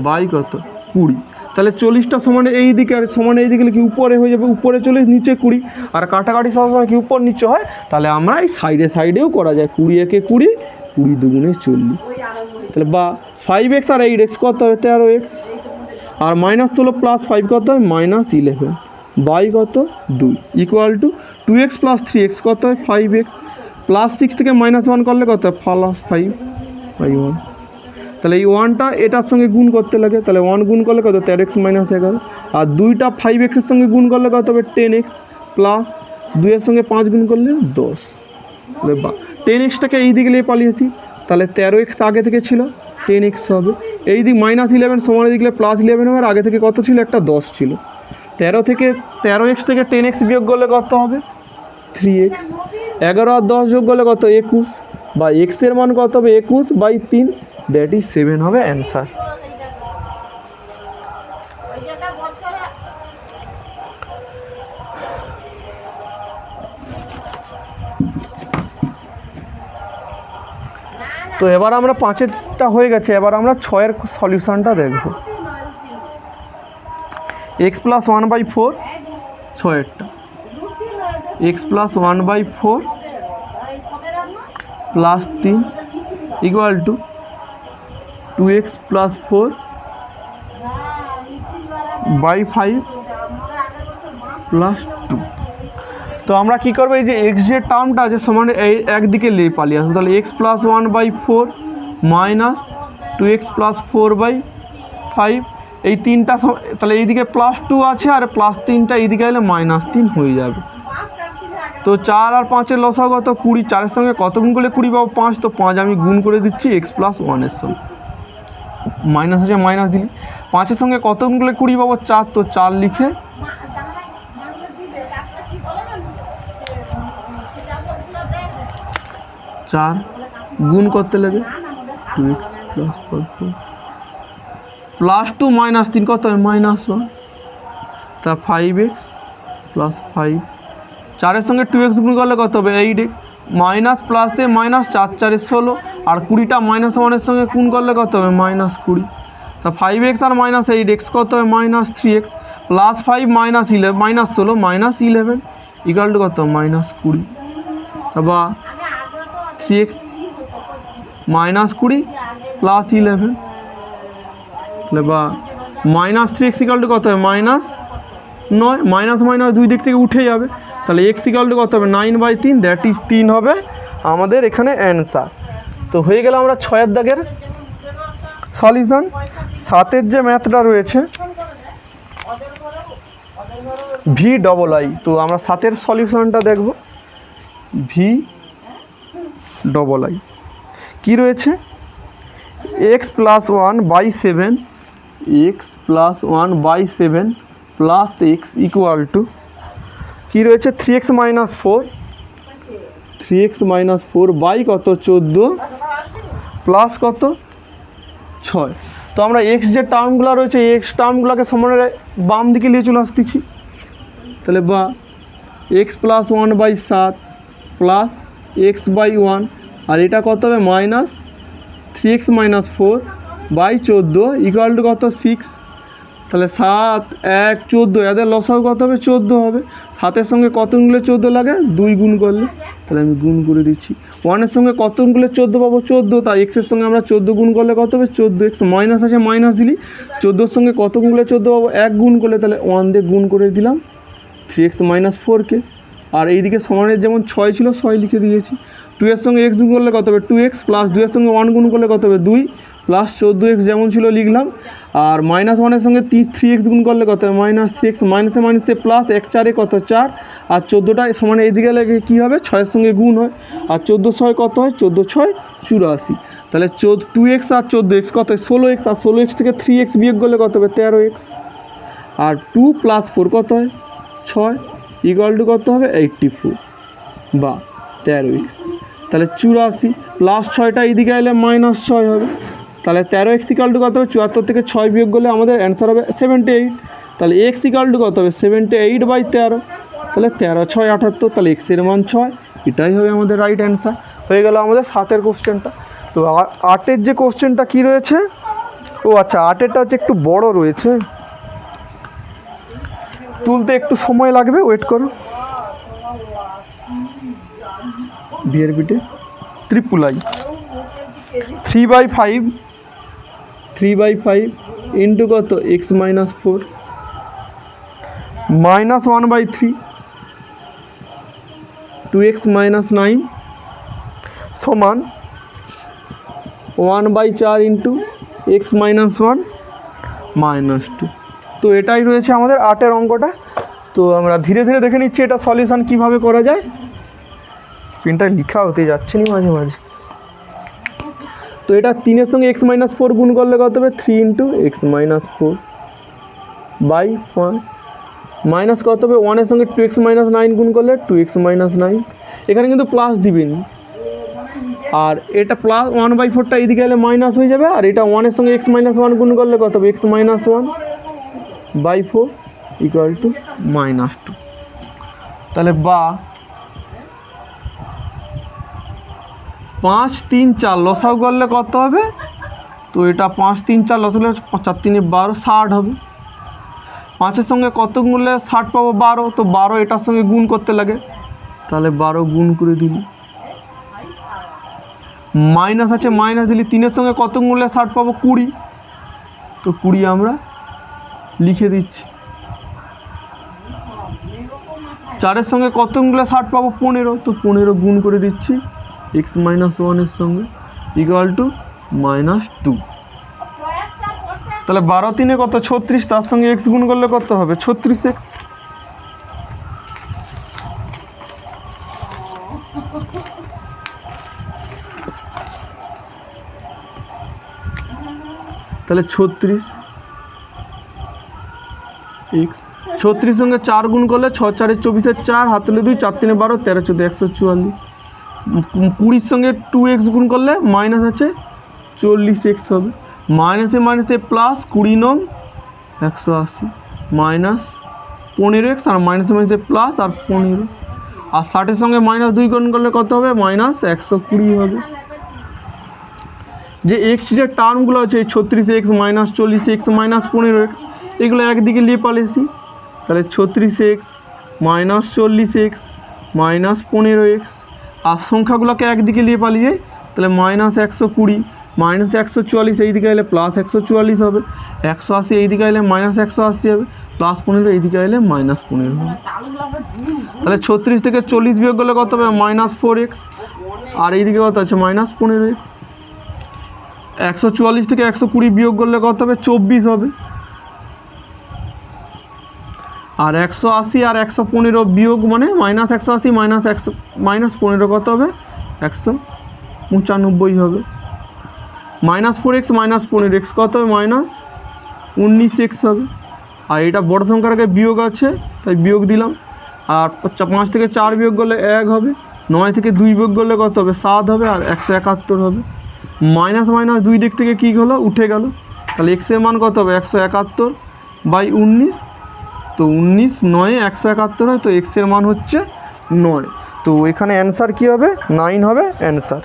বাই কত 20, তাহলে 40টা সমান এইদিকে, আর সমান এইদিকে কি উপরে হয়ে যাবে, উপরে 40 নিচে 20, আর কাটাকাটি সবসময় কি উপর নিচে হয়, তাহলে আমরা এই সাইডেও করা যায় 20 × 1 = 20, 20 × 2 = 40, তাহলে বা 5x আর 8x কত হবে 13x, আর -16 + 5 কত হয় -11 বাই কত 2 ইকুয়াল টু 2x + 3x কত হয় 5x, প্লাস 6 থেকে -1 করলে কত হয় +5/1, তাহলে এই 1টা এটার সঙ্গে গুণ করতে লাগে, তাহলে 1 গুণ করলে কত 13x - 11, আর 2টা 5x-এর সঙ্গে গুণ করলে কত হবে 10x, প্লাস 2-এর সঙ্গে 5 গুণ করলে 10, তাহলে বা 10x-টাকে এই দিকে নিয়ে পালিয়েছি, তাহলে 13x আগে থেকে ছিল 10x হবে, এই দিক -11 সমান দিকে +11 হবে, আর আগে থেকে কত ছিল একটা 10 ছিল, 13x থেকে 10x বিয়োগ করলে কত হবে 3x, 11 আর 10 যোগ করলে কত 21, বা x এর মান কত হবে 21/3, দ্যাট ইজ 7 হবে অ্যান্সার। তো এবার আমরা 5-এরটা হয়ে গেছে, এবার আমরা 6-এর সলিউশনটা দেখব। x + 1/4 6-এরটা, x + 1/4 + 3 equal to 2x + 4/5 + 2, তো আমরা কি করব এই যে x যে টার্মটা আছে সমান এই একদিকে নিয়ে পালিয়ে আসবো, তাহলে x + 1/4 - 2x + 4/5, এই 3টা তাহলে এইদিকে +2 আছে, আর +3টা এইদিকে এলে -3 হয়ে যাবে, তো 4 আর 5-এর লসাগু কত 20, 4-এর সঙ্গে কত গুণ করলে 20 পাবো 5, তো 5 আমি গুণ করে দিচ্ছি x + 1-এর সঙ্গে, মাইনাস আছে মাইনাস দিলি, 5-এর সঙ্গে কত গুণ করলে 20 পাবো 4, তো 4 লিখে 4 গুণ করতে লাগে 2x + 4 +2 -3 কত হবে -1, তা 5x + 5, 4-এর সঙ্গে 2x গুণ করলে কত হবে 8x, মাইনাস প্লাসে মাইনাস 4 4 16, আর 20টা -1-এর সঙ্গে গুণ করলে কত হবে -20, তা 5x আর -8x কত হবে -3x, +5 -11 -16 -11 ইকুয়াল টু কত -20, বা 3x -20 + 11, তাহলে বা -3x ইকুয়াল টু কত হবে -9, মাইনাস মাইনাস দুই দিক থেকে উঠে যাবে, তাহলে x ইকুয়াল টু কত হবে 9/3, দ্যাট ইজ 3 হবে আমাদের এখানে অ্যান্সার। তো হয়ে গেল আমরা 6-এর দাগের সলিউশন। 7-এর যে ম্যাথটা রয়েছে VII, তো আমরা 7-এর সলিউশনটা দেখব। VII কি রয়েছে, x + 1/7 plus x equal to কী রয়েছে 3x - 4 বাই কত 14 প্লাস কত 6। তো আমরা x যে টার্মগুলো রয়েছে x টার্মগুলোকে সমানে বাম দিকে নিয়ে চলে আসতেছি, তাহলে বা x + 1/7 প্লাস x/1, আর এটা কত হবে -3x - 4/14 ইকুয়াল টু কত 6, তাহলে 7 1 14, এদের লসাগু কত হবে 14 হবে। 7-এর সঙ্গে কত গুণ করলে 14 লাগে 2 গুণ করলে, তাহলে আমি গুণ করে দিচ্ছি। 1-এর সঙ্গে কত গুণ করলে 14 পাবো 14, তাই এক্সের সঙ্গে আমরা 14 গুণ করলে কত হবে 14x, মাইনাস আছে মাইনাস দিলি, 14-এর সঙ্গে কত গুণ করলে 14 পাবো 1 গুণ করলে, তাহলে 1 দিয়ে গুণ করে দিলাম 3x - 4কে, আর এইদিকে সমানের যেমন 6 ছিল 6 লিখে দিয়েছি। 2-এর সঙ্গে x গুণ করলে কত হবে 2x, প্লাস 2-এর সঙ্গে 1 গুণ করলে কত হবে 2 প্লাস 14x যেমন ছিল লিখলাম, আর -1-এর সঙ্গে 3x গুণ করলে কত হবে -3x, মাইনাসে মাইনাসে প্লাস 1 4-এ কত 4, আর 14টা সমান এইদিকে লেগে কী হবে 6-এর সঙ্গে গুণ হয়, আর 14 6 কত হয় 14 6 84, তাহলে 2x আর 14x কত হয় 16x, আর 16x থেকে 3x বিয়োগ করলে কত হবে 13x, আর 2 + 4 কত হয় 6 ইকুয়াল টু কত হবে 84 বা 13x, তাহলে 84 প্লাস 6টা এইদিকে এলে -6 হবে, তাহলে 13x ইকুয়াল টু কত হবে 74 থেকে 6 বিয়োগ করলে আমাদের অ্যান্সার হবে 78, তাহলে x ইকুয়াল টু কত হবে 78/13, তাহলে 13 6 78, তাহলে x এর মান 6, এটাই হবে আমাদের রাইট অ্যান্সার। হয়ে গেল আমাদের 7-এর কোশ্চেনটা। তো 8-এর যে কোশ্চেনটা কী রয়েছে, ও আচ্ছা 8-এরটা হচ্ছে একটু বড় রয়েছে, তুলতে একটু সময় লাগবে, ওয়েট করো। বিআরবিটে III 3/5 ইন্টু কত x - 4 -1/3 2x - 9 সমান 1/4 ইন্টু x - 1 -2। তো এটাই রয়েছে আমাদের 8-এর অঙ্কটা। তো আমরা ধীরে ধীরে দেখে নিচ্ছি এটা সলিউশন কীভাবে করা যায়। পেনটা লেখা হতে যাচ্ছে না মাঝে মাঝে। তো এটা 3-এর সঙ্গে x - 4 গুণ করলে কত হবে 3 ইন্টু x - 4/1 মাইনাস কত হবে 1-এর সঙ্গে 2x - 9 গুণ করলে 2x - 9, এখানে কিন্তু প্লাস দিবেন, আর এটা প্লাস 1/4টা এইদিকে এলে মাইনাস হয়ে যাবে, আর এটা 1-এর সঙ্গে x - 1 গুণ করলে কত হবে x - 1/4 ইকুয়াল টু -2, তাহলে বা 5 3 4 লসাগু করলে কত হবে, তো এটা 5 3 4 লসাগু 4 3 12 60 হবে। 5-এর সঙ্গে কত গুণ করলে 60 পাবো 12, তো 12 এটার সঙ্গে গুণ করতে লাগে, তাহলে 12 গুণ করে দিলি, মাইনাস আছে মাইনাস দিলি, 3-এর সঙ্গে কত গুণ করলে 60 পাবো 20, তো 20 আমরা লিখে দিচ্ছি। 4-এর সঙ্গে কত গুণ করলে 60 পাবো 15, তো 15 গুণ করে দিচ্ছি x - 1-এর সঙ্গে ইকুয়াল টু -2, তাহলে 12 3-এ কত 36, তার সঙ্গে x গুণ করলে কত হবে 36x, তাহলে 36x, 36 সঙ্গে 4 গুণ করলে 6 4 24 4 হাতলে 2 4 3 12 13 14 144, 20-র সঙ্গে 2x গুণ করলে মাইনাস আছে 40x হবে, মাইনাসে প্লাস 20 নং 180 মাইনাস 15x আর মাইনাসে প্লাস আর 15 আর 60-এর সঙ্গে -2 গুণ করলে কত হবে -120 হবে। যে এক্স যে টার্মগুলো আছে 36x -40x -15x এগুলো একদিকে নিয়ে পালিয়েছি, তাহলে 36x -40x -15x আর সংখ্যাগুলোকে একদিকে নিয়ে পালিয়ে তাহলে -120 -144 এই দিকে এলে +144 হবে, 180 এই দিকে এলে -180 হবে, +15 এই দিকে এলে -15 হবে। তাহলে 36 থেকে 40 বিয়োগ করলে কত হবে -4x আর এই দিকে কত আছে -15x। 144 থেকে 120 বিয়োগ করলে কত হবে 24 হবে। আর 180 আর 115 বিয়োগ মানে -180 -15 কত হবে 195 হবে। -4x -15x কত হবে -19x হবে। আর এটা বড় সংখ্যার আগে বিয়োগ আছে তাই বিয়োগ দিলাম। আর 5 থেকে 4 বিয়োগ করলে 1 হবে, 9 থেকে 2 বিয়োগ করলে কত হবে 7 হবে আর 171 হবে। মাইনাস দুই দিক থেকে কী হলো উঠে গেল, তাহলে x এর মান কত হবে 171/19। তো 19 9 171 হয়, তো x এর মান হচ্ছে 9। তো এখানে অ্যান্সার কী হবে 9 হবে অ্যান্সার।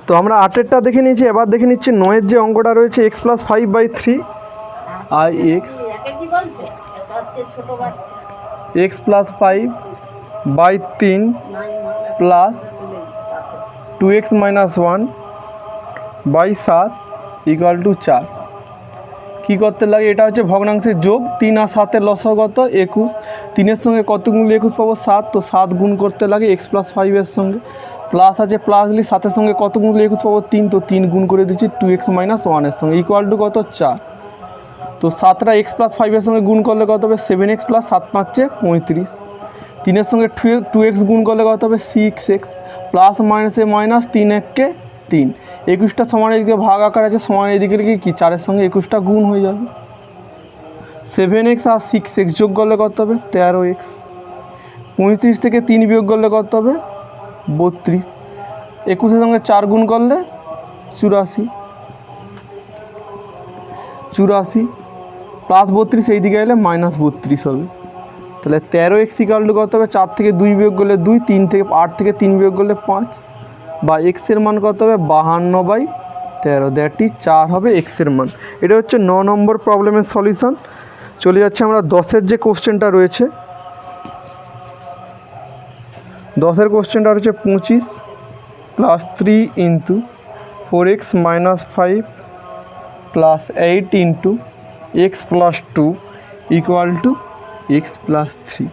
তো আমরা 8-এরটা দেখে নিয়েছি, এবার দেখে নিচ্ছি 9-এর যে অঙ্কটা রয়েছে x + 5/3 আর x + 5/3 প্লাস 2x - 1/7 = 4 কী করতে লাগে, এটা হচ্ছে ভগ্নাংশের যোগ। 3 আর 7-এর লসাগু কত 21, 3-এর সঙ্গে কত গুণ 21 পাবো 7, তো 7 গুণ করতে লাগে x + 5-এর সঙ্গে। প্লাস আছে প্লাস দিলে 7-এর সঙ্গে কত গুণ 21 পাবো 3, তো 3 গুণ করে দিচ্ছি 2x - 1-এর সঙ্গে = কত 4। তো 7টা x + 5-এর সঙ্গে গুণ করলে কত হবে 7x + 7 × 5 = 35। 3-এর সঙ্গে 2x গুণ করলে কত হবে 6x, প্লাস মাইনাসে মাইনাস 3 1 3, 21টা সমান এদিকে ভাগ আকার আছে, সমান এদিকে লিখে কি 4-এর সঙ্গে 21টা গুণ হয়ে যাবে। 7x আর 6x যোগ করলে কত হবে 13x। 35 থেকে 3 বিয়োগ করলে কত হবে 32। 21-এর সঙ্গে 4 গুণ করলে 84 প্লাস 32 এই দিকে এলে -32 হবে। তাহলে 13x = কত হবে 4 থেকে 2 বিয়োগ করলে 2, 3 থেকে 8 থেকে 3 বিয়োগ করলে 5, বা x এর মান কত হবে 52/13, দ্যাট ইজ 4 হবে x এর মান। এটা হচ্ছে 9 নম্বর প্রবলেমের সলিউশন। চলে যাচ্ছে আমরা 10-এর যে কোশ্চেনটা রয়েছে। 10-এর কোশ্চেনটা রয়েছে 25 + 3 × 4x - 5 + 8 × x + 2 = x + 3,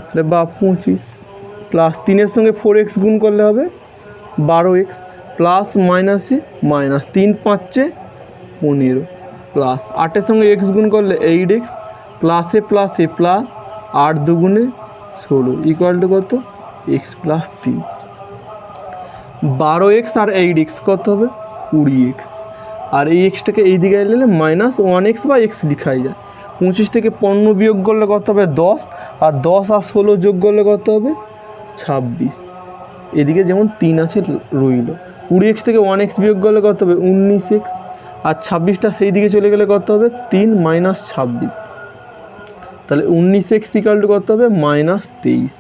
তাহলে বা 25 প্লাস 3-এর সঙ্গে 4x গুণ করলে হবে 12x, প্লাস মাইনাসে মাইনাস 3 5 15, প্লাস 8-এর সঙ্গে x গুণ করলে 8x, প্লাসে প্লাসে প্লাস 8 2 16 = কত x + 3। 12x আর 8x কত হবে 20x, আর এই এক্সটাকে এই দিকে এলে -1x/x লিখাই যায়। 25 থেকে 15 বিয়োগ করলে কত হবে 10, আর 10 আর 16 যোগ করলে কত হবে 26। এদিকে যেমন 3 আছে রইল। 20x থেকে 1x বিয়োগ করলে কত হবে 19x, আর 26টা সেই দিকে চলে গেলে কত হবে 3 - 26, তাহলে 19x = কত হবে -23।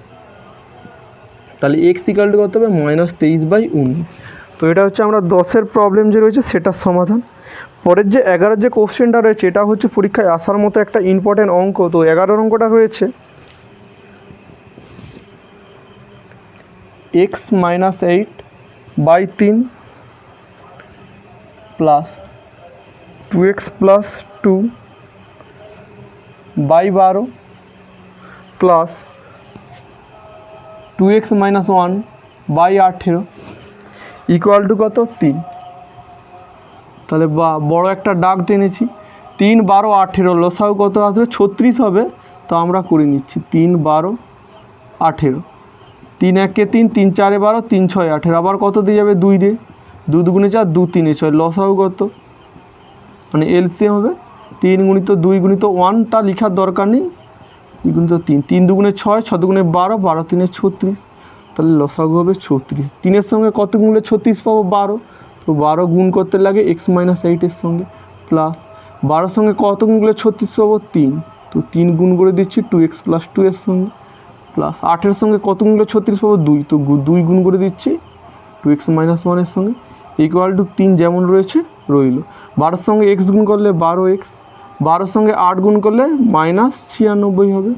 তাহলে x = কত হবে -23/19। তো এটা হচ্ছে আমরা 10-এর প্রবলেম যে রয়েছে সেটার সমাধান। পরের যে 11-এর যে কোশ্চেনটা রয়েছে এটা হচ্ছে পরীক্ষায় আসার মতো একটা ইম্পর্টেন্ট অঙ্ক। তো 11 অঙ্কটা রয়েছে x - 8/3 plus 2x + 2/12 plus 2x - 1/18 = কত 3। তাহলে বড় একটা দাগ টেনেছি। 3 12 18 লসাগু কত আসবে 36 হবে। তো আমরা করে নিচ্ছি 3 12 18, 3 1 3, 3 4 12, 3 6 18, আবার কত দিয়ে যাবে 2 দিয়ে, 2 2 4, 2 3 6, লসাগু কত মানে এলসিএম হবে 3 × 2 × 1টা লেখার দরকার নেই, 2 × 3, 3 2 6, 6 2 12, 12 3 36, তাহলে লসাগু হবে 36। 3-এর সঙ্গে কত গুণলে 36 পাবো? 12। তো 12 গুণ করতে লাগে x-8-এর সঙ্গে, প্লাস 12-র সঙ্গে কত গুণলে 36 পাবো? 3। তো 3 গুণ করে দিচ্ছি 2x + 2 এর সঙ্গে, প্লাস 8-এর সঙ্গে কত গুণলে 36 পাবো? 2। তো 2 গুণ করে দিচ্ছি 2x - 1 এর সঙ্গে, ইকুয়াল টু 3 যেমন রয়েছে রইল। 12-র সঙ্গে x গুণ করলে 12x, 12-র সঙ্গে 8 গুণ করলে -96 হবে।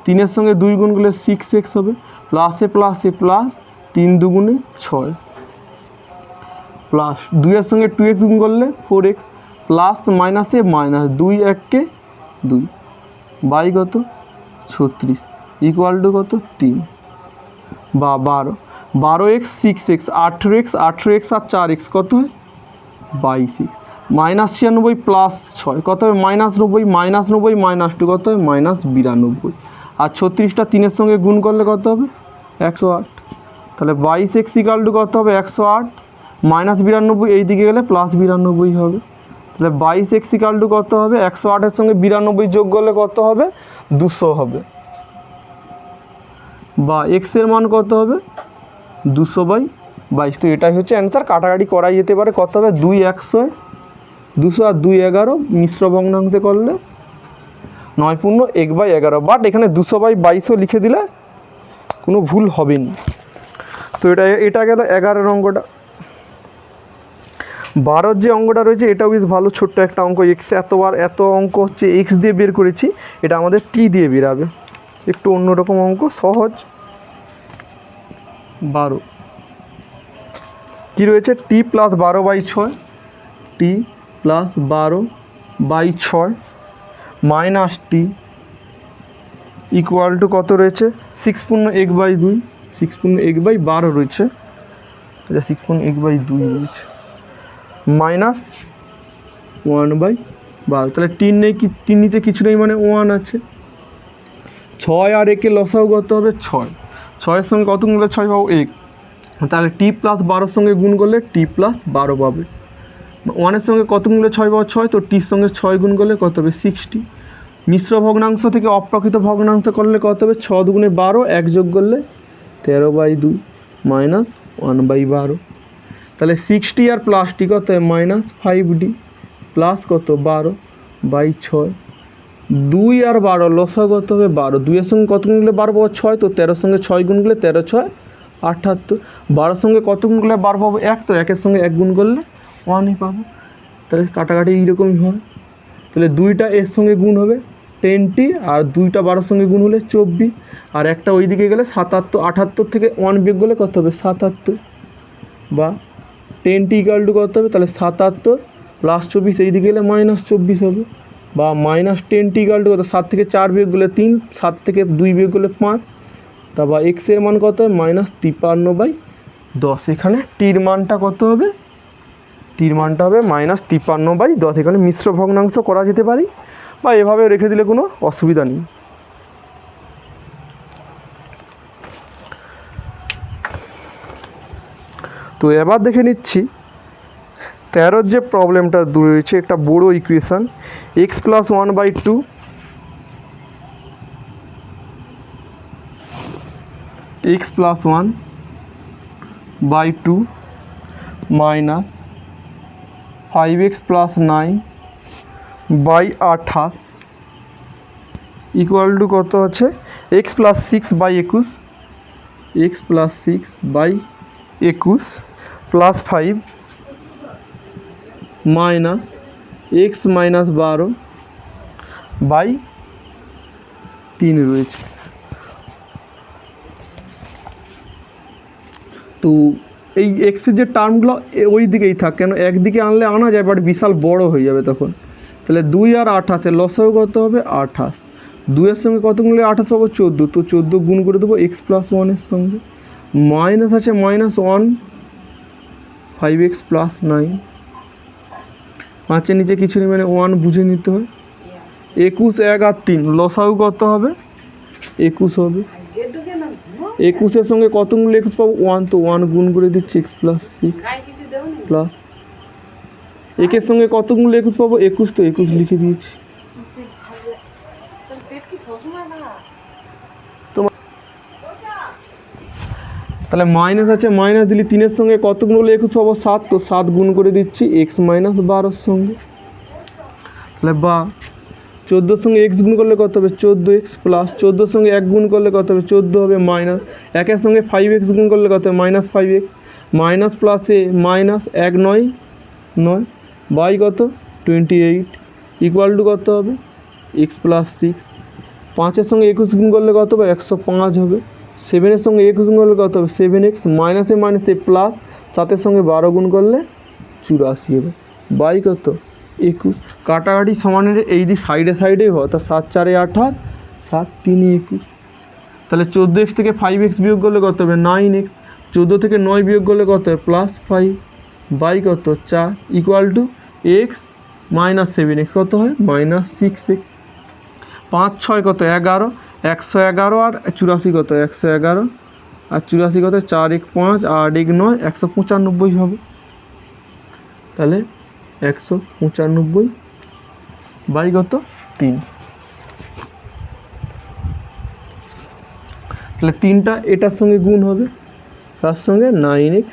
3-এর সঙ্গে 2 গুণ করলে 6x হবে, প্লাসে প্লাসে প্লাস 3 দুগুণে 6, প্লাস 2-এর সঙ্গে 2x গুণ করলে 4x, প্লাস মাইনাসে মাইনাস 2 1-কে 2 বাই কত? 36 ইকুয়াল টু কত? 3 বা 12। 12x 6x 18x 18x আর 4x কত হয়? 22x। -96 প্লাস 6 কত হবে? -90, -90 -2 কত হবে? -92। আর 36টা 3-এর সঙ্গে গুণ করলে কত হবে? 108। তাহলে 22x ইকুয়াল টু কত হবে? 108, -92 এই দিকে গেলে +92 হবে। তাহলে 22x ইকুয়াল টু কত হবে? 108-এর সঙ্গে 92 যোগ করলে কত হবে? 200 হবে। বা x এর মান কত হবে? 200/22। তো এটাই হচ্ছে অ্যান্সার। কাটাকাটি করাই যেতে পারে। কত হবে? 2 100, 200 আর 2 11, মিশ্র ভগ্নাংশে করলে 9 পূর্ণ 1/11। বাট এখানে 200/22ও লিখে দিলে কোনো ভুল হবে না। তো এটা গেল 11-এর অঙ্কটা। 12-র যে অঙ্কটা রয়েছে এটাও বেশ ভালো, ছোট্ট একটা অঙ্ক। এক্স এত অঙ্ক হচ্ছে এক্স দিয়ে বের করেছি, এটা আমাদের টি দিয়ে বেরাবে। একটু অন্যরকম অঙ্ক, সহজ। 12 কী রয়েছে? T plus 12/6, T plus 12/6 minus T equal to কত রয়েছে? 6 পূর্ণ 1/2, 6 পূর্ণ 1/12 রয়েছে। আচ্ছা 6 পূর্ণ 1/2 রয়েছে, মাইনাস 1/12। তাহলে 3 নেই, কি 3 নিচে কিছু নেই, মানে 1 আছে। 6 আর 1-এর লসাগু কত হবে? 6। 6-এর সঙ্গে কত গুণ করলে 6 পাবো? 1। তাহলে টি প্লাস 12-র সঙ্গে গুণ করলে টি প্লাস 12 পাবে। 1-এর সঙ্গে কত গুণ করলে 6 পাবো? 6। তো টির সঙ্গে 6 গুণ করলে কত হবে? 60। মিশ্র ভগ্নাংশ থেকে অপ্রকৃত ভগ্নাংশ করলে কত হবে? 6 দুগুণে 12, 1 যোগ করলে 13/2 মাইনাস 1/12। তাহলে 60 আর প্লাস টি কত হয়? -5d প্লাস কত? 12/6। 2 আর 12 লসাগু কত হবে? 12। 2-এর সঙ্গে কত গুণ করলে 12 পাবো? 6। তো 13-র সঙ্গে 6 গুণ করলে 13 6 78। 12-র সঙ্গে কত গুণ করলে 12 পাবো? 1। তো 1-এর সঙ্গে 1 গুণ করলে 1ই পাবো। তাহলে কাটাকাটি এইরকমই হয়। তাহলে 2টা এর সঙ্গে গুণ হবে 10t, আর 2টা 12-র সঙ্গে গুণ হলে 24, আর একটা ওই দিকে গেলে 77। 78 থেকে 1 বিয়োগ করলে কত হবে? 77। বা 10t ইকুয়াল টু কত হবে? তাহলে 77 প্লাস 24, এই দিকে গেলে -24 হবে। বা -10t ইকুয়াল টু কত? 7 থেকে 4 বিয়োগ করলে 3, 7 থেকে 2 বিয়োগ করলে 5। তারপর এক্সের মান কত হয়? -53/10। এখানে টির মানটা কত হবে? টির মানটা হবে -53/10। এখানে মিশ্র ভগ্নাংশ করা যেতে পারে, বা এভাবে রেখে দিলে কোনো অসুবিধা নেই। তো এবার দেখে নিচ্ছি 13-র যে প্রবলেমটা রয়েছে, একটা বড় equation. x + 1/2 x + 1/2 minus 5x + 9/28 equal to কত আছে? x + 6/21, x + 6/21 plus 5 minus x - 12/3 রয়েছে। তো এই এক্সের যে টার্মগুলো ওই দিকেই থাকে, কেন একদিকে আনলে আনা যায়, বাট বিশাল বড় হয়ে যাবে তখন। তাহলে 2 আর 28-এর লসাগু কত হবে? 28। 2-এর সঙ্গে কত গুণ করলে 28 পাবো? 14। তো 14 গুণ করে দেবো x + 1-এর সঙ্গে, মাইনাস আছে -1, 5x + 9, 5-এর নিচে কিছু নেই, মানে 1 বুঝে নিতে হয়। 21, 1 আর 3 লসাগু কত হবে? 21 হবে। 21-এর সঙ্গে কত গুণ x পাবো? 1। তো 1 গুণ করে দিচ্ছি x + 6 প্লাস 1-এর সঙ্গে কত গুণ x পাবো? 21। তো 21 লিখে দিয়েছি। তোমার তাহলে মাইনাস আছে, মাইনাস দিলে 3-এর সঙ্গে কত গুণ করলে 21 পাবো 7, তো 7 গুণ করে দিচ্ছি এক্স মাইনাস 12-র সঙ্গে। তাহলে বা 14-র সঙ্গে এক্স গুণ করলে কত হবে 14x, প্লাস 14-র সঙ্গে 1 গুণ করলে কত হবে 14 হবে, মাইনাস 1-এর সঙ্গে 5x গুণ করলে কত হবে minus 5x, minus plus a minus 1 9 9 by কত 28 ইকুয়াল টু কত হবে এক্স প্লাস 6। 5-এর সঙ্গে 21 গুণ করলে কত হবে 105 হবে। 7-এর সঙ্গে 21 গুণ করলে কত হবে 7x, মাইনাসে মাইনাসে প্লাস 7-এর সঙ্গে 12 গুণ করলে 84 হবে বাই কত 21। কাটাকাটি সমানের এই দিক সাইডে সাইডেই হয়, তা 7 4 28, 7 3 21। তাহলে 14x থেকে 5x বিয়োগ করলে কত হবে 9x, 14 থেকে 9 বিয়োগ করলে কত হবে প্লাস 5 বাই কত 4 equal to x minus 7x কত হয় মাইনাস 6x। 5 6 কত 11, 111 আর 84 কত 111 আর 84 কত 4 1 5 8 1 9 195 হবে। তাহলে 195 বাই কত 3। তাহলে 3টা এটার সঙ্গে গুণ হবে, তার সঙ্গে 9x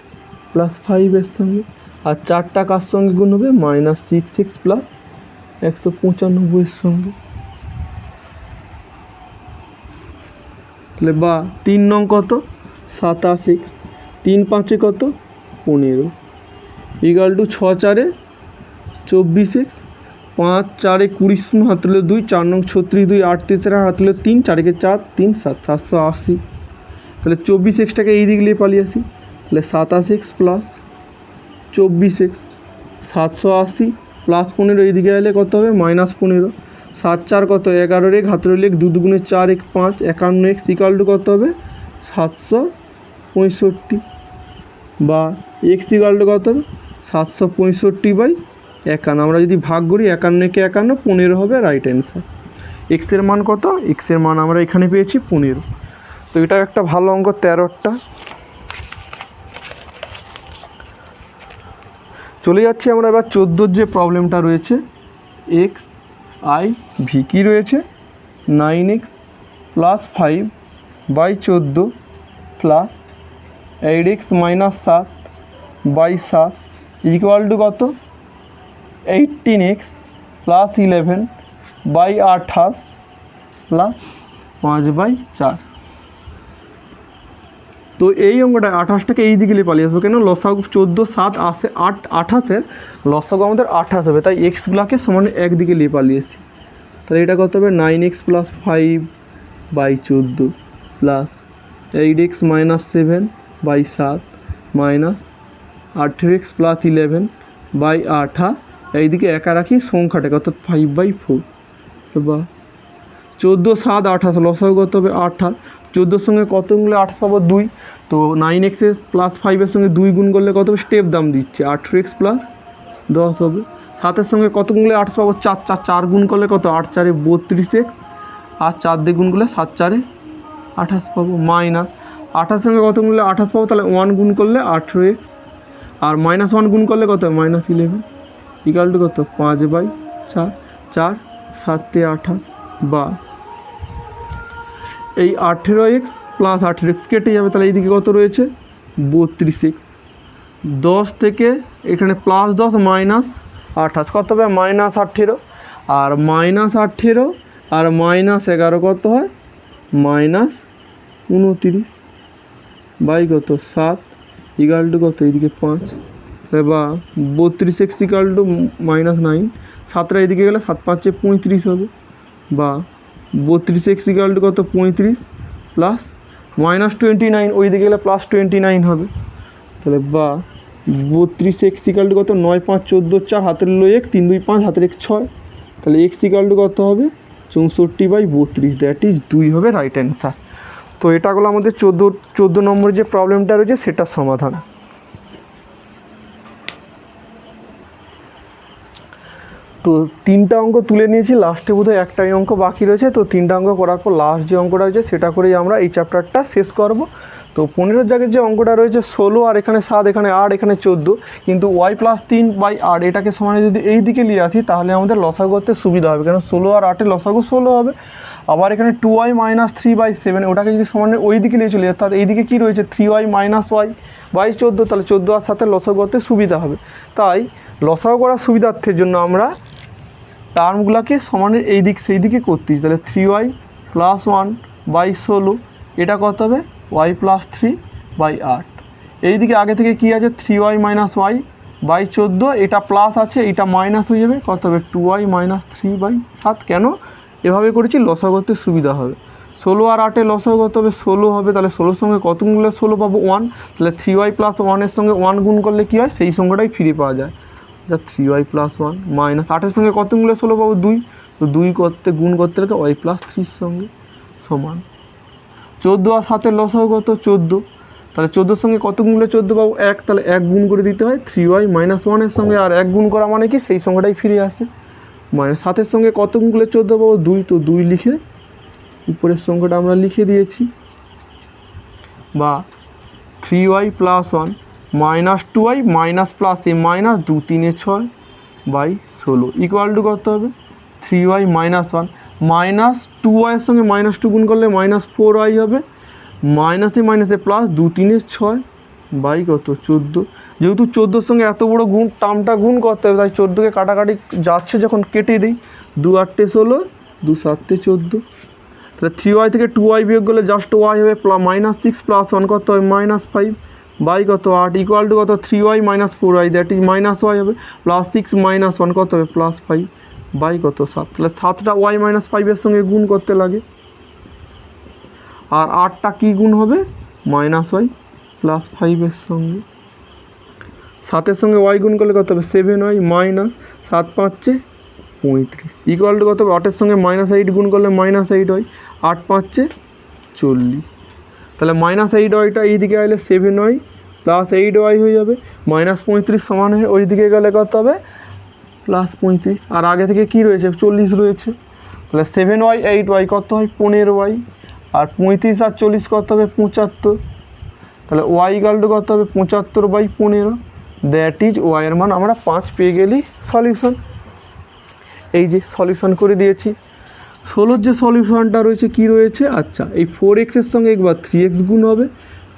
প্লাস 5-এর সঙ্গে, আর 4টা কার সঙ্গে গুণ হবে মাইনাস 6x প্লাস 195-এর সঙ্গে। তাহলে বা 3 নং কত 27x, 3 5 কত 15 ইকুয়াল টু 6 4 24x, 5 4 20 হাত তুলে 2, 4 নং 36 2 8 3 হাত তুলে 3, 4 4 3 7 780। তাহলে 24xটাকে এই দিক নিয়ে পালিয়ে আসি, তাহলে 27x প্লাস 24x 780 প্লাস 15 এই দিকে এলে কত হবে মাইনাস 15, 7 4 কত 11 এক হাতের লেখ 2 2 4 1 5 51x ইকুয়াল টু কত হবে 765 বা এক্স ইকুয়াল টু কত হবে 765/51। আমরা যদি ভাগ করি 51 কে 51 15 হবে রাইট অ্যান্সার। এক্সের মান কত, এক্সের মান আমরা এখানে পেয়েছি 15। তো এটা একটা ভালো অঙ্ক 13টা। চলে যাচ্ছি আমরা এবার 14 যে প্রবলেমটা রয়েছে এক্স আই ভি কী রয়েছে 9x plus 5/14 plus 8x minus 7/7 equal to কত 18x প্লাস 11/28 প্লাস 5/4। তো এই অঙ্কটা 28টাকে এই দিকে পালিয়ে আসবো কেন, লসাগু 14 7 আসে 8 28-এর লসাগু আমাদের 28 হবে, তাই এক্সগুলোকে সমান একদিকে নিয়ে পালিয়ে এসেছি। তাহলে এটা কত হবে 9x plus 5/14 plus 8x minus 7/7 minus 18x plus 11/28, এইদিকে একা রাখি সংখ্যাটাকে অর্থাৎ 5/4 বা 14 7 28 লসাগু কত হবে 28, 14-র সঙ্গে কত গুণলে 8 পাবো 2, তো 9x প্লাস 5-এর সঙ্গে 2 গুণ করলে কত হবে স্টেপ দাম দিচ্ছে 18x প্লাস 10 হবে। 7-এর সঙ্গে কত গুণলে 8 পাবো 4 4 4 গুণ করলে কত 8 4 32x আর 4 দিয়ে গুণ করলে 7 4 28 পাবো, মাইনাস 28-এর সঙ্গে কত গুণলে 28 পাবো, তাহলে 1 গুণ করলে 18x আর মাইনাস 1 গুণ করলে কত মাইনাস 11 ইকুয়াল টু কত 5/4 4 7 28 বা এই 18x প্লাস 18x কেটে যাবে, তাহলে এইদিকে কত রয়েছে 32x। 10 থেকে এখানে প্লাস 10 মাইনাস 28 কত হবে মাইনাস 18 আর মাইনাস 18 আর মাইনাস 11 কত হয় মাইনাস 29 বাই কত 7 ইকুয়াল টু কত এইদিকে 5 বা 32x ইকুয়াল টু মাইনাস 9, 7টা এদিকে গেলে 7 5 35 হবে বা 32x ইকুয়াল টু কত 35 প্লাস মাইনাস 29 ওই দিকে গেলে প্লাস 29 হবে। তাহলে বা 32x ইকুয়াল টু কত 9 5 14 4 হাতের লো 1 3 2 5 হাতের 1 6, তাহলে x ইকুয়াল টু কত হবে 64/32, দ্যাট ইজ 2 হবে রাইট অ্যান্সার। তো এটা হলো আমাদের 14 নম্বর যে প্রবলেমটা রয়েছে সেটার সমাধান। তো 3টা অঙ্ক তুলে নিয়েছি, লাস্টে বোধহয় একটাই অঙ্ক বাকি রয়েছে। তো 3টা অঙ্ক করার পর লাস্ট যে অঙ্কটা রয়েছে সেটা করেই আমরা এই চ্যাপ্টারটা শেষ করব। তো 15 জায়গায় যে অঙ্কটা রয়েছে 16 আর এখানে 7 এখানে 8 এখানে 14, কিন্তু y+3/8 এটাকে সমানে যদি এই দিকে নিয়ে আসি তাহলে আমাদের লসাগু করতে সুবিধা হবে, কারণ 16 আর 8 লসাগু 16 হবে। আবার এখানে 2y - 3/7 ওটাকে যদি সমানে ওই দিকে নিয়ে চলে যায় তাহলে এইদিকে কী রয়েছে 3y - y/14, তাহলে 14 আর 7 লসাগু করতে সুবিধা হবে। তাই লসাগু করার সুবিধার্থের জন্য আমরা টার্মগুলোকে সমানের এই দিক সেই দিকে করতেছি। তাহলে 3y + 1/16 এটা কত হবে y+3/8। এই দিকে আগে থেকে কি আছে 3y - y/14, এটা প্লাস আছে এটা মাইনাস হয়ে যাবে, কত হবে 2y - 3/7। কেন এভাবে করেছি লসাগু করতে সুবিধা হবে। 16 আর 8 লসাগু কত হবে 16 হবে, তাহলে 16 সঙ্গে কত গুণ করলে 16 পাবো 1, তাহলে 3y + 1 এর সঙ্গে 1 গুণ করলে কী হয় সেই সংখ্যাটাই ফিরে পাওয়া যায়, যা 3y + 1 মাইনাস 8 সঙ্গে কত গুণ করলে 16 পাবো 2, তো 2 করতে গুণ করতে লাগে y+3 সঙ্গে সমান 14 আর 7 লসাগু কত 14, তাহলে 14 সঙ্গে কত গুণ করলে 14 পাবো 1, তাহলে 1 গুণ করে দিতে হয় 3y - 1 এর সঙ্গে, আর 1 গুণ করা মানে কি সেই সংখ্যাটাই ফিরে আসে। 7 সঙ্গে কত গুণ করলে 14 পাবো 2, তো 2 লিখে উপরের সংখ্যাটা আমরা লিখে দিয়েছি, বা 3y + 1 - 2y - +a - 2 3 - 6/16 equal to কত হবে 3y - 1 -2y এর সঙ্গে -2 গুণ করলে -4y হবে, মাইনাসে মাইনাসে প্লাস 2 3 - 6/14। যেহেতু 14 সঙ্গে এত বড় গুণ টার্মটা গুণ করতে হবে, তাই 14কে কাটাকাটি যাচ্ছে যখন কেটে দিই, 2 8 16 2 7 14, তাহলে 3y থেকে 2y বিয়োগ করলে জাস্ট y হবে -6 + 1 কত হয় -5 বাই কত 8 ইকুয়াল টু কত 3y - 4y that is -y হবে, +6 - 1 কত হবে +5 বাই কত 7, তাহলে 7টা y - 5 এর সঙ্গে গুণ করতে লাগে, আর 8টা কী গুণ হবে -y + 5 এর সঙ্গে, 7-এর সঙ্গে y গুণ করলে কত হবে 7y - 7 5 35 ইকুয়াল টু কত হবে 8-এর সঙ্গে -8 গুণ করলে -8y 8 5 40, তাহলে -8yটা এই দিকে আসলে 7y + 8y হয়ে যাবে, -35 সমান হয়ে ওই দিকে গেলে কত হবে +35, আর আগে থেকে কি রয়েছে 40 রয়েছে, তাহলে 7y 8y কত হয় 15y, আর 35 আর 40 কত হবে 75, তাহলে y ইকুয়াল টু কত হবে 75/15, দ্যাট ইজ y এর মান আমরা 5 পেয়ে গেলি সলিউশন। এই যে সলিউশন করে দিয়েছি। 16 যে সলিউশনটা রয়েছে কি রয়েছে, আচ্ছা এই 4x এর সঙ্গে একবার 3x গুণ হবে,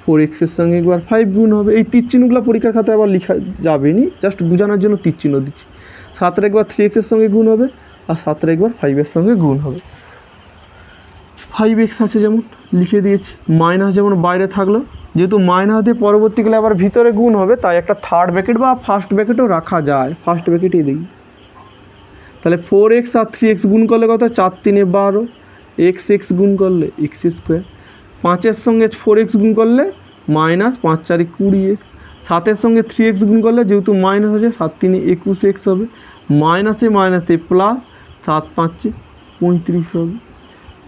4x এর সঙ্গে একবার 5 গুণ হবে, এই তীর চিহ্নগুলো পরীক্ষার খাতায় আবার লেখা যাবে নি, জাস্ট বোঝানোর জন্য তীর চিহ্ন দিচ্ছি। 7 একবার 3x এর সঙ্গে গুণ হবে, আর 7 একবার 5 এর সঙ্গে গুণ হবে। 5x আছে যেমন লিখে দিয়েছি, মাইনাস যেমন বাইরে থাকলো, যেহেতু মাইনাস দিয়ে পরবর্তীকালে আবার ভিতরে গুণ হবে তাই একটা থার্ড ব্র্যাকেট বা ফার্স্ট ব্র্যাকেটও রাখা যায়, ফার্স্ট ব্র্যাকেটই দিই। তাহলে 4x আর 3x গুণ করলে কত 4 3 12, x গুণ করলে x², 5-এর সঙ্গে 4x গুণ করলে -5 4 20x, 7-এর সঙ্গে 3x গুণ করলে যেহেতু মাইনাস আছে 7 3 21x হবে, মাইনাসে মাইনাসে প্লাস 7 5 35 হবে।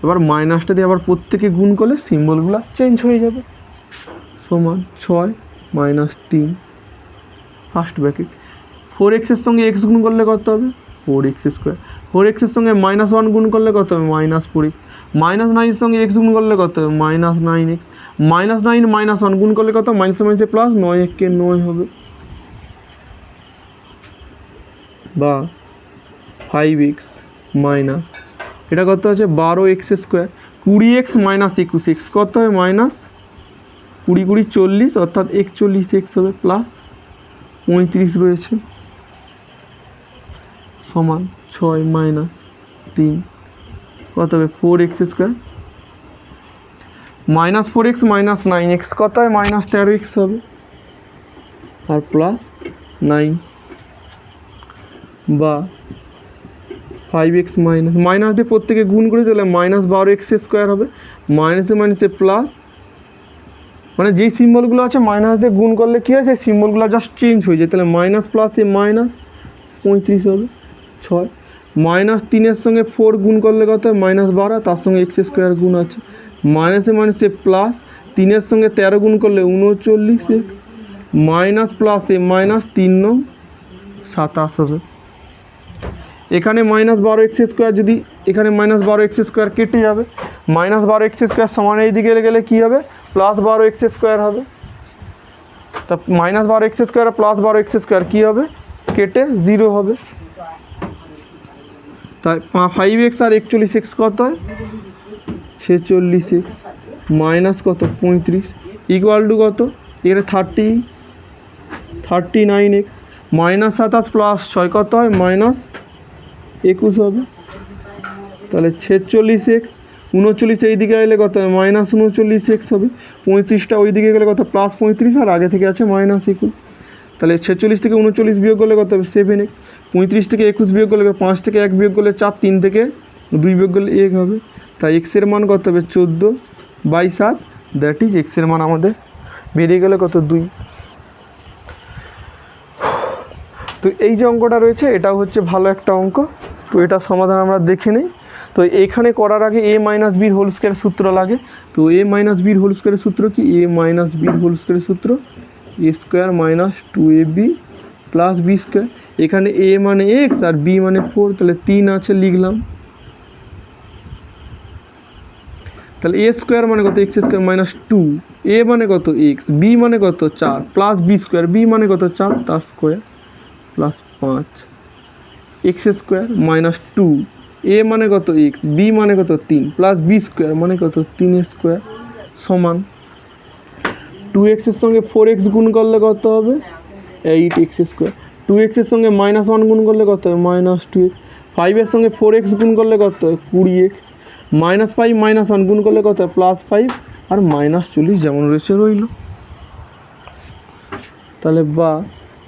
এবার মাইনাসটা দিয়ে আবার প্রত্যেকে গুণ করলে সিম্বলগুলো চেঞ্জ হয়ে যাবে, সমান 6 - 3 ফার্স্ট ব্র্যাকেট। 4x এর সঙ্গে x গুণ করলে কত হবে 4x², 4x এর সঙ্গে -1 গুণ করলে কত হবে -4x, -9 এর সঙ্গে x গুণ করলে কত হবে -9x, -9 - 1 গুণ করলে কত মাইনাসে মাইনাসে প্লাস 9 1 9 হবে, বা 5x মাইনাস এটা কত আছে 12x², 20x - 21x কত হবে -20 20 40 অর্থাৎ 41x হবে, প্লাস 35 রয়েছে সমান 6 - 3 কত হবে 4x², -4x - 9x কত হয় -13x হবে, আর প্লাস 9, বা 5x মাইনাস দিয়ে প্রত্যেকে গুণ করে তাহলে -12x² হবে, মাইনাসে মাইনাসে প্লাস, মানে যেই সিম্বলগুলো আছে মাইনাস দিয়ে গুণ করলে কী হয় সেই সিম্বলগুলো জাস্ট চেঞ্জ হয়ে যায়, তাহলে মাইনাস প্লাসে -35 হবে 6, -3-এর সঙ্গে 4 গুণ করলে কত হয় -12, তার সঙ্গে x² গুণ আছে, মাইনাসে মাইনাসে প্লাস, 3-এর সঙ্গে 13 গুণ করলে 39x, মাইনাস প্লাসে -3 9 27 হবে। এখানে -12x² যদি এখানে -12x² কেটে যাবে, -12x² সমান এই দিকে গেলে কী হবে, +12x² হবে। তা -12x² আর +12x² কী হবে, কেটে 0 হবে। তাই 5x আর 41x কত হয়, 46x মাইনাস কত 35 ইকুয়াল টু কত, এখানে 39x -27 + 6 কত হয়, -21 হবে। তাহলে 46x 39 এই দিকে এলে কত হবে, -39x হবে। 35টা ওই দিকে গেলে কত, +35 আর আগে থেকে আছে -21। তাহলে 46 থেকে 39 বিয়োগ করলে কত হবে, 7x। 35 থেকে 21 বিয়োগ করলে 5 থেকে 1 বিয়োগ করলে 4, 3 থেকে 2 বিয়োগ করলে 1 হবে। তাই এক্সের মান কত হবে, 14/7, দ্যাট ইজ এক্সের মান আমাদের বেরিয়ে গেলে কত, 2। তো এই যে অঙ্কটা রয়েছে এটাও হচ্ছে ভালো একটা অঙ্ক। তো এটা সমাধান আমরা দেখে নিই। তো এইখানে করার আগে a - b হোল স্কয়ার সূত্র লাগে। তো a - b হোল স্কয়ারের সূত্র কি, a - b হোল স্কয়ারের সূত্র a² - 2ab + b²। এখানে a মানে x আর b মানে 4, তাহলে 3 আছে লিখলাম। তাহলে a² মানে কত, x² - 2, a মানে কত x, b মানে কত 4 + b², b মানে কত 4 তার স্কোয়ার + 5 x² - 2, a মানে কত x, b মানে কত 3 + b² মানে কত 3² সমান 2x এর সঙ্গে 4x গুণ করলে কত হবে, 8x²। 2x এর সঙ্গে -1 গুণ করলে কত হবে, -2x। 5 এর সঙ্গে 4x গুণ করলে কত হয়, 20x। -5 - 1 গুণ করলে কত হয়, +5 আর -40 যেমন রয়েছে রইল। তাহলে বা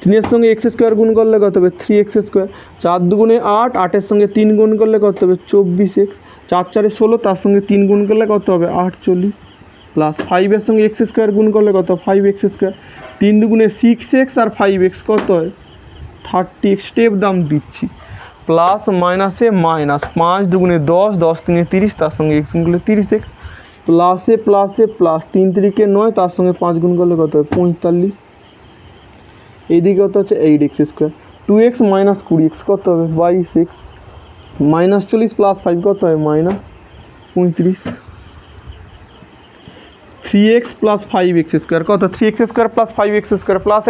3 এর সঙ্গে x² গুণ করলে কত হবে, 3x²। 4 দুগুণে 8, 8 এর সঙ্গে 3 গুণ করলে কত হবে, 24x। 4 × 4 = 16, তার সঙ্গে 3 গুণ করলে কত হবে, 48 প্লাস 5 এর সঙ্গে x² গুণ করলে কত, 5x²। 3 দুগুণে 6x আর 5x কত হয়, 30x। স্টেপ দাম দিচ্ছি, প্লাস মাইনাসে মাইনাস, 5 দুগুণে 10, 10 × 3 = 30, তার সঙ্গে x গুণ করলে 30x, প্লাসে প্লাসে প্লাস, 3 × 3 = 9, তার সঙ্গে 5 গুণ করলে কত হয়, 45। এইদিকে কত হচ্ছে 8x²। 2x - 20x কত হবে, 22x। -40 + 5 কত হয়, -35। 3x + 5x² কত, 3x² + 5x² +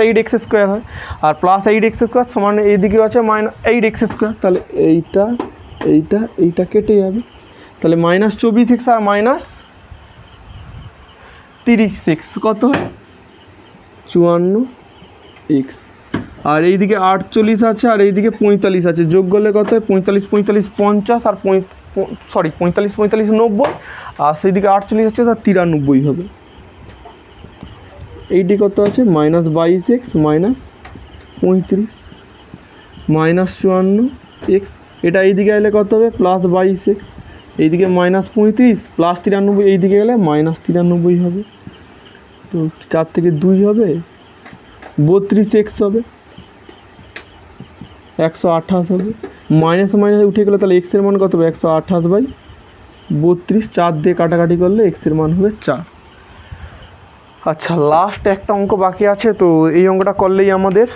8x² হয়। আর +8x² সমান এইদিকেও আছে -8x²। তাহলে এইটা কেটে যাবে। তাহলে -24x আর -30x কত হয়, 54x। আর এইদিকে 48 আছে আর এইদিকে 45 আছে, যোগ করলে কত হয়, 45 45 50 আর 45 45 90, আর সেইদিকে 48 আছে তার 93 হবে। এইটি কত আছে, -22x - 35 -54x। এটা এইদিকে এলে কত হবে, +22x। এইদিকে -35 + 93, এইদিকে গেলে -93 হবে। তো 4 থেকে 2 হবে, 32x হবে, 128 হবে। মাইনাস মাইনাস উঠে গেলে তাহলে এক্সের মান কত হবে, 128/32। 4 দিয়ে কাটাকাটি করলে এক্সের মান হবে 4। আচ্ছা, লাস্ট একটা অঙ্ক বাকি আছে। তো এই অঙ্কটা করলেই আমাদের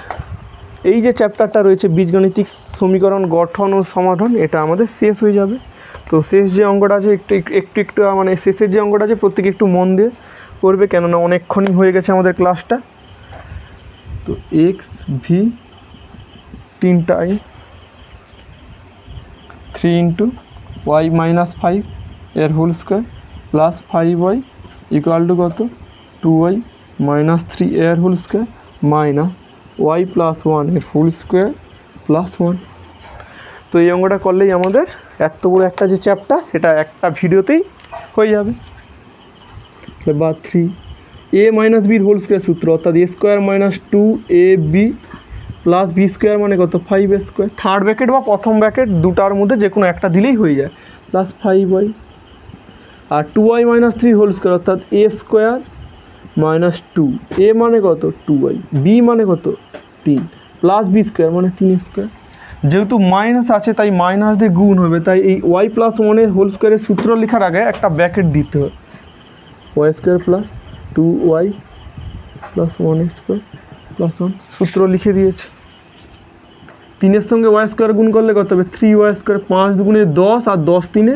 এই যে চ্যাপ্টারটা রয়েছে বীজগণিতিক সমীকরণ গঠন ও সমাধান, এটা আমাদের শেষ হয়ে যাবে। তো শেষ যে অঙ্কটা আছে একটু মানে শেষের যে অঙ্কটা আছে প্রত্যেকে একটু মন দিয়ে করবে, কেননা অনেকক্ষণই হয়ে গেছে আমাদের ক্লাসটা। তো এক্স ভি 3 × y - 5 এর whole square plus 5y equal to কত, 2y - 3 এর হোল স্কোয়ার মাইনাস y + 1 এর হোল স্কোয়ার প্লাস 1। তো এই অঙ্কটা করলেই আমাদের এত বড় একটা যে চ্যাপ্টার সেটা একটা ভিডিওতেই হয়ে যাবে। বা 3 a - b হোল স্কোয়ার সূত্র, অর্থাৎ a² - 2ab প্লাস b² মানে কত, 5a²। থার্ড ব্র্যাকেট বা প্রথম ব্র্যাকেট দুটার মধ্যে যে কোনো একটা দিলেই হয়ে যায়, প্লাস 5y। আর 2y - 3 হোল স্কোয়ার, অর্থাৎ a² - 2, a মানে কত 2y, b মানে কত 3, প্লাস b² মানে 3a²। যেহেতু মাইনাস আছে তাই মাইনাস দিয়ে গুণ হবে, তাই এই y + 1 এর হোল স্কোয়ারের সূত্র লেখার আগে একটা ব্র্যাকেট দিতে হবে, y² + 2y + 1a² + 1। সূত্র লিখে দিয়েছে। 3 সঙ্গে ওয়াই স্কোয়ার গুণ করলে কত হবে 3y স্কোয়ার, 5 দুগুণে 10 আর 10 তিনে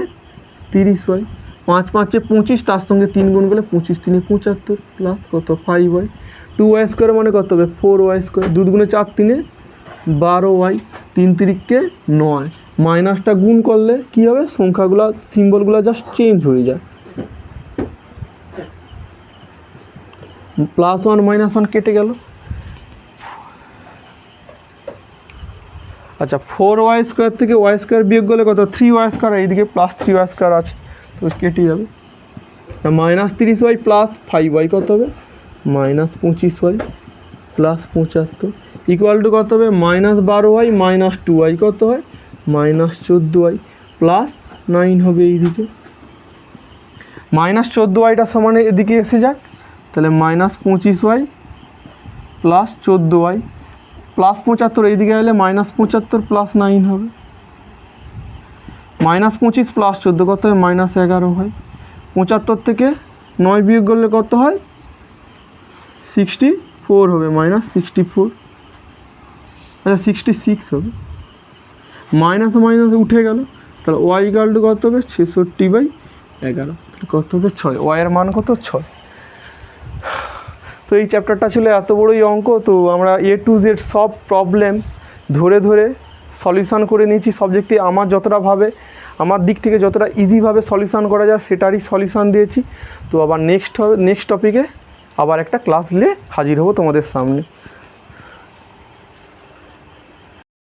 30y, 5 5 25, তার সঙ্গে 3 গুণ করলে 25 3 75 প্লাস কত 5y, 2y স্কোয়ার মানে কত হবে 4y স্কোয়ার, 2 দুগুণে 4 তিনে 12y, 3 তিরিককে 9, মাইনাসটা গুণ করলে কি হবে সংখ্যাগুলো সিম্বলগুলো জাস্ট চেঞ্জ হয়ে যায়, +1 -1 কেটে গেল। আচ্ছা 4y স্কোয়ার থেকে ওয়াই স্কোয়ার বিয়োগ করলে কত 3y স্কোয়ার, এইদিকে +3y স্কোয়ার আছে তো কেটে যাবে, -30y প্লাস 5y কত হবে -25y প্লাস 75 ইকুয়াল টু কত হবে -12y -2y কত হয় -14y প্লাস 9 হবে এইদিকে, -14yটা সমানে এদিকে এসে যাক, তাহলে -25y প্লাস 14y প্লাস 75 এইদিকে এলে -75 প্লাস 9 হবে, -25 প্লাস 14 কত হয় -11 হয়, 75 থেকে 9 বিয়োগ করলে কত হয় 64 হবে -64, আচ্ছা 66 হবে, মাইনাস মাইনাস উঠে গেল, তাহলে ওয়াই ইকাল টু কত হবে 66/11, কত হবে 6, ওয়াইয়ের মান কত 6। তো এই চ্যাপ্টারটা ছিল এত বড়ই অঙ্ক, তো আমরা A to Z সব প্রবলেম ধরে ধরে সলিউশন করে নিয়েছি সাবজেক্টে, আমার দিক থেকে যতটা ইজিভাবে সলিউশন করা যায় সেটারই সলিউশন দিয়েছি। তো আবার নেক্সট টপিকে আবার একটা ক্লাস নিয়ে হাজির হব তোমাদের সামনে।